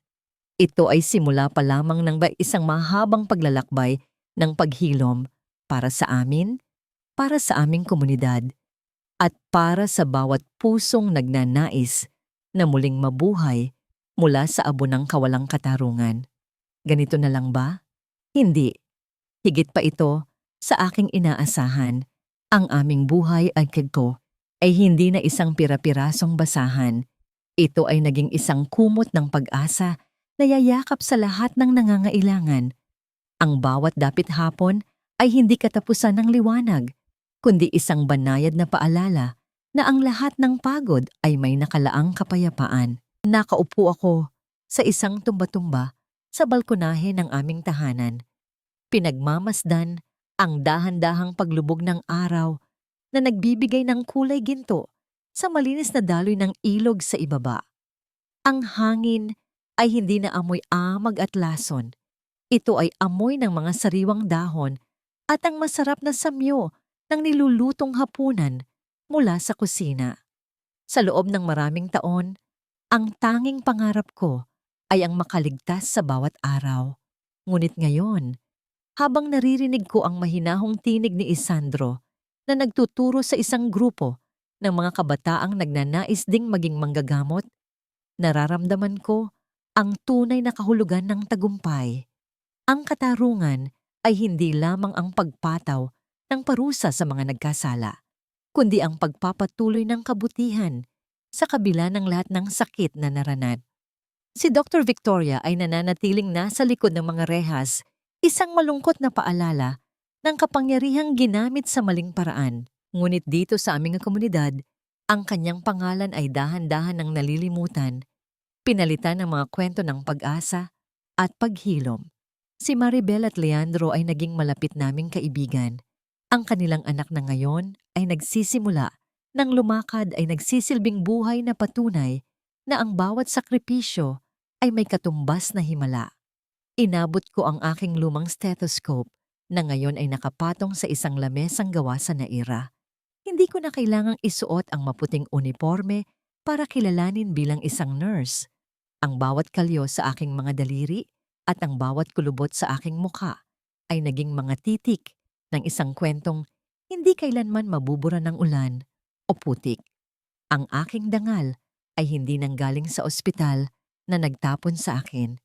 Ito ay simula pa lamang ng isang mahabang paglalakbay ng paghilom para sa amin, para sa aming komunidad, at para sa bawat pusong nagnanais na muling mabuhay mula sa abo ng kawalang katarungan. Ganito na lang ba? Hindi. Higit pa ito sa aking inaasahan. Ang aming buhay ay kito ay hindi na isang pira-pirasong basahan. Ito ay naging isang kumot ng pag-asa na yayakap sa lahat ng nangangailangan. Ang bawat dapit hapon ay hindi katapusan ng liwanag, kundi isang banayad na paalala na ang lahat ng pagod ay may nakalaang kapayapaan. Nakaupo ako sa isang tumba-tumba sa balkonahe ng aming tahanan. Pinagmamasdan ang dahan-dahang paglubog ng araw na nagbibigay ng kulay ginto sa malinis na daloy ng ilog sa ibaba. Ang hangin ay hindi na amoy amag at lason. Ito ay amoy ng mga sariwang dahon at ang masarap na samyo ng nilulutong hapunan mula sa kusina. Sa loob ng maraming taon, ang tanging pangarap ko ay ang makaligtas sa bawat araw. Ngunit ngayon, habang naririnig ko ang mahinahong tinig ni Isandro na nagtuturo sa isang grupo ng mga kabataang nagnanais ding maging manggagamot, nararamdaman ko ang tunay na kahulugan ng tagumpay. Ang katarungan ay hindi lamang ang pagpataw ng parusa sa mga nagkasala, kundi ang pagpapatuloy ng kabutihan sa kabila ng lahat ng sakit na naranan. Si Dr. Victoria ay nananatiling nasa likod ng mga rehas, isang malungkot na paalala ng kapangyarihang ginamit sa maling paraan. Ngunit dito sa aming komunidad, ang kanyang pangalan ay dahan-dahan ng nalilimutan, pinalitan ng mga kwento ng pag-asa at paghilom. Si Maribel at Leandro ay naging malapit naming kaibigan. Ang kanilang anak na ngayon ay nagsisimula nang lumakad ay nagsisilbing buhay na patunay na ang bawat sakripisyo ay may katumbas na himala. Inabot ko ang aking lumang stethoscope na ngayon ay nakapatong sa isang lamesang gawa sa naira. Hindi ko na kailangang isuot ang maputing uniforme para kilalanin bilang isang nurse. Ang bawat kalyo sa aking mga daliri at ang bawat kulubot sa aking mukha ay naging mga titik ng isang kwentong hindi kailanman mabubura ng ulan o putik. Ang aking dangal ay hindi nanggaling sa ospital na nagtapon sa akin,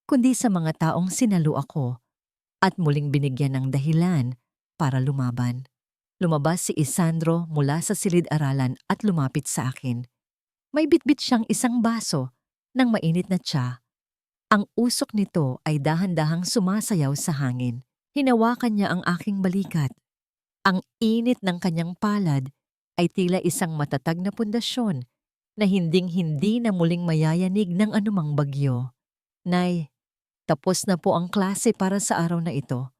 kundi sa mga taong sinalo ako at muling binigyan ng dahilan para lumaban. Lumabas si Isandro mula sa silid-aralan at lumapit sa akin. May bitbit siyang isang baso ng mainit na tsa. Ang usok nito ay dahan-dahang sumasayaw sa hangin. Hinawakan niya ang aking balikat. Ang init ng kanyang palad ay tila isang matatag na pundasyon na hinding-hindi na muling mayayanig ng anumang bagyo. Nay, tapos na po ang klase para sa araw na ito.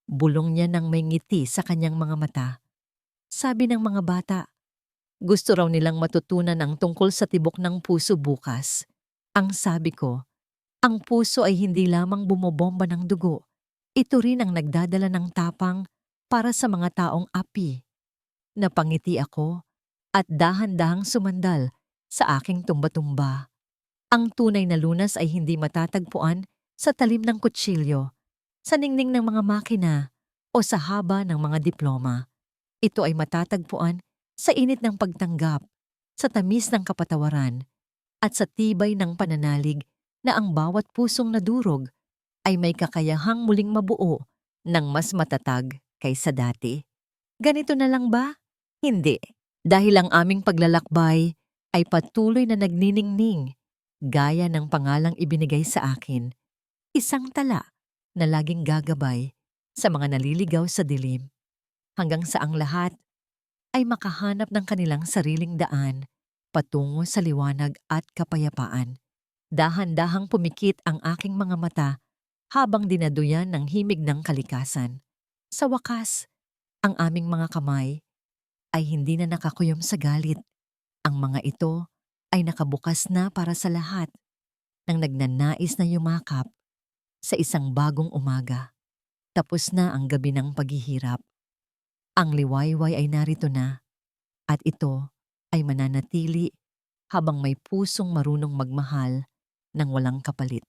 Bulong niya ng may ngiti sa kanyang mga mata. Sabi ng mga bata, gusto raw nilang matutunan ang tungkol sa tibok ng puso bukas. Ang sabi ko, ang puso ay hindi lamang bumobomba ng dugo. Ito rin ang nagdadala ng tapang para sa mga taong api. Napangiti ako at dahan-dahang sumandal sa aking tumba-tumba. Ang tunay na lunas ay hindi matatagpuan sa talim ng kutsilyo, sa ningning ng mga makina, o sa haba ng mga diploma. Ito ay matatagpuan sa init ng pagtanggap, sa tamis ng kapatawaran, at sa tibay ng pananalig na ang bawat pusong nadurog ay may kakayahang muling mabuo ng mas matatag kaysa dati. Ganito na lang ba? Hindi. Dahil ang aming paglalakbay ay patuloy na nagniningning, gaya ng pangalang ibinigay sa akin, isang tala na laging gagabay sa mga naliligaw sa dilim, hanggang sa ang lahat ay makahanap ng kanilang sariling daan patungo sa liwanag at kapayapaan. Dahan-dahang pumikit ang aking mga mata habang dinaduyan ng himig ng kalikasan. Sa wakas, ang aming mga kamay ay hindi na nakakuyom sa galit. Ang mga ito ay nakabukas na para sa lahat ng nagnanais na yumakap sa isang bagong umaga. Tapos na ang gabi ng paghihirap. Ang liwayway ay narito na, at ito ay mananatili habang may pusong marunong magmahal ng walang kapalit.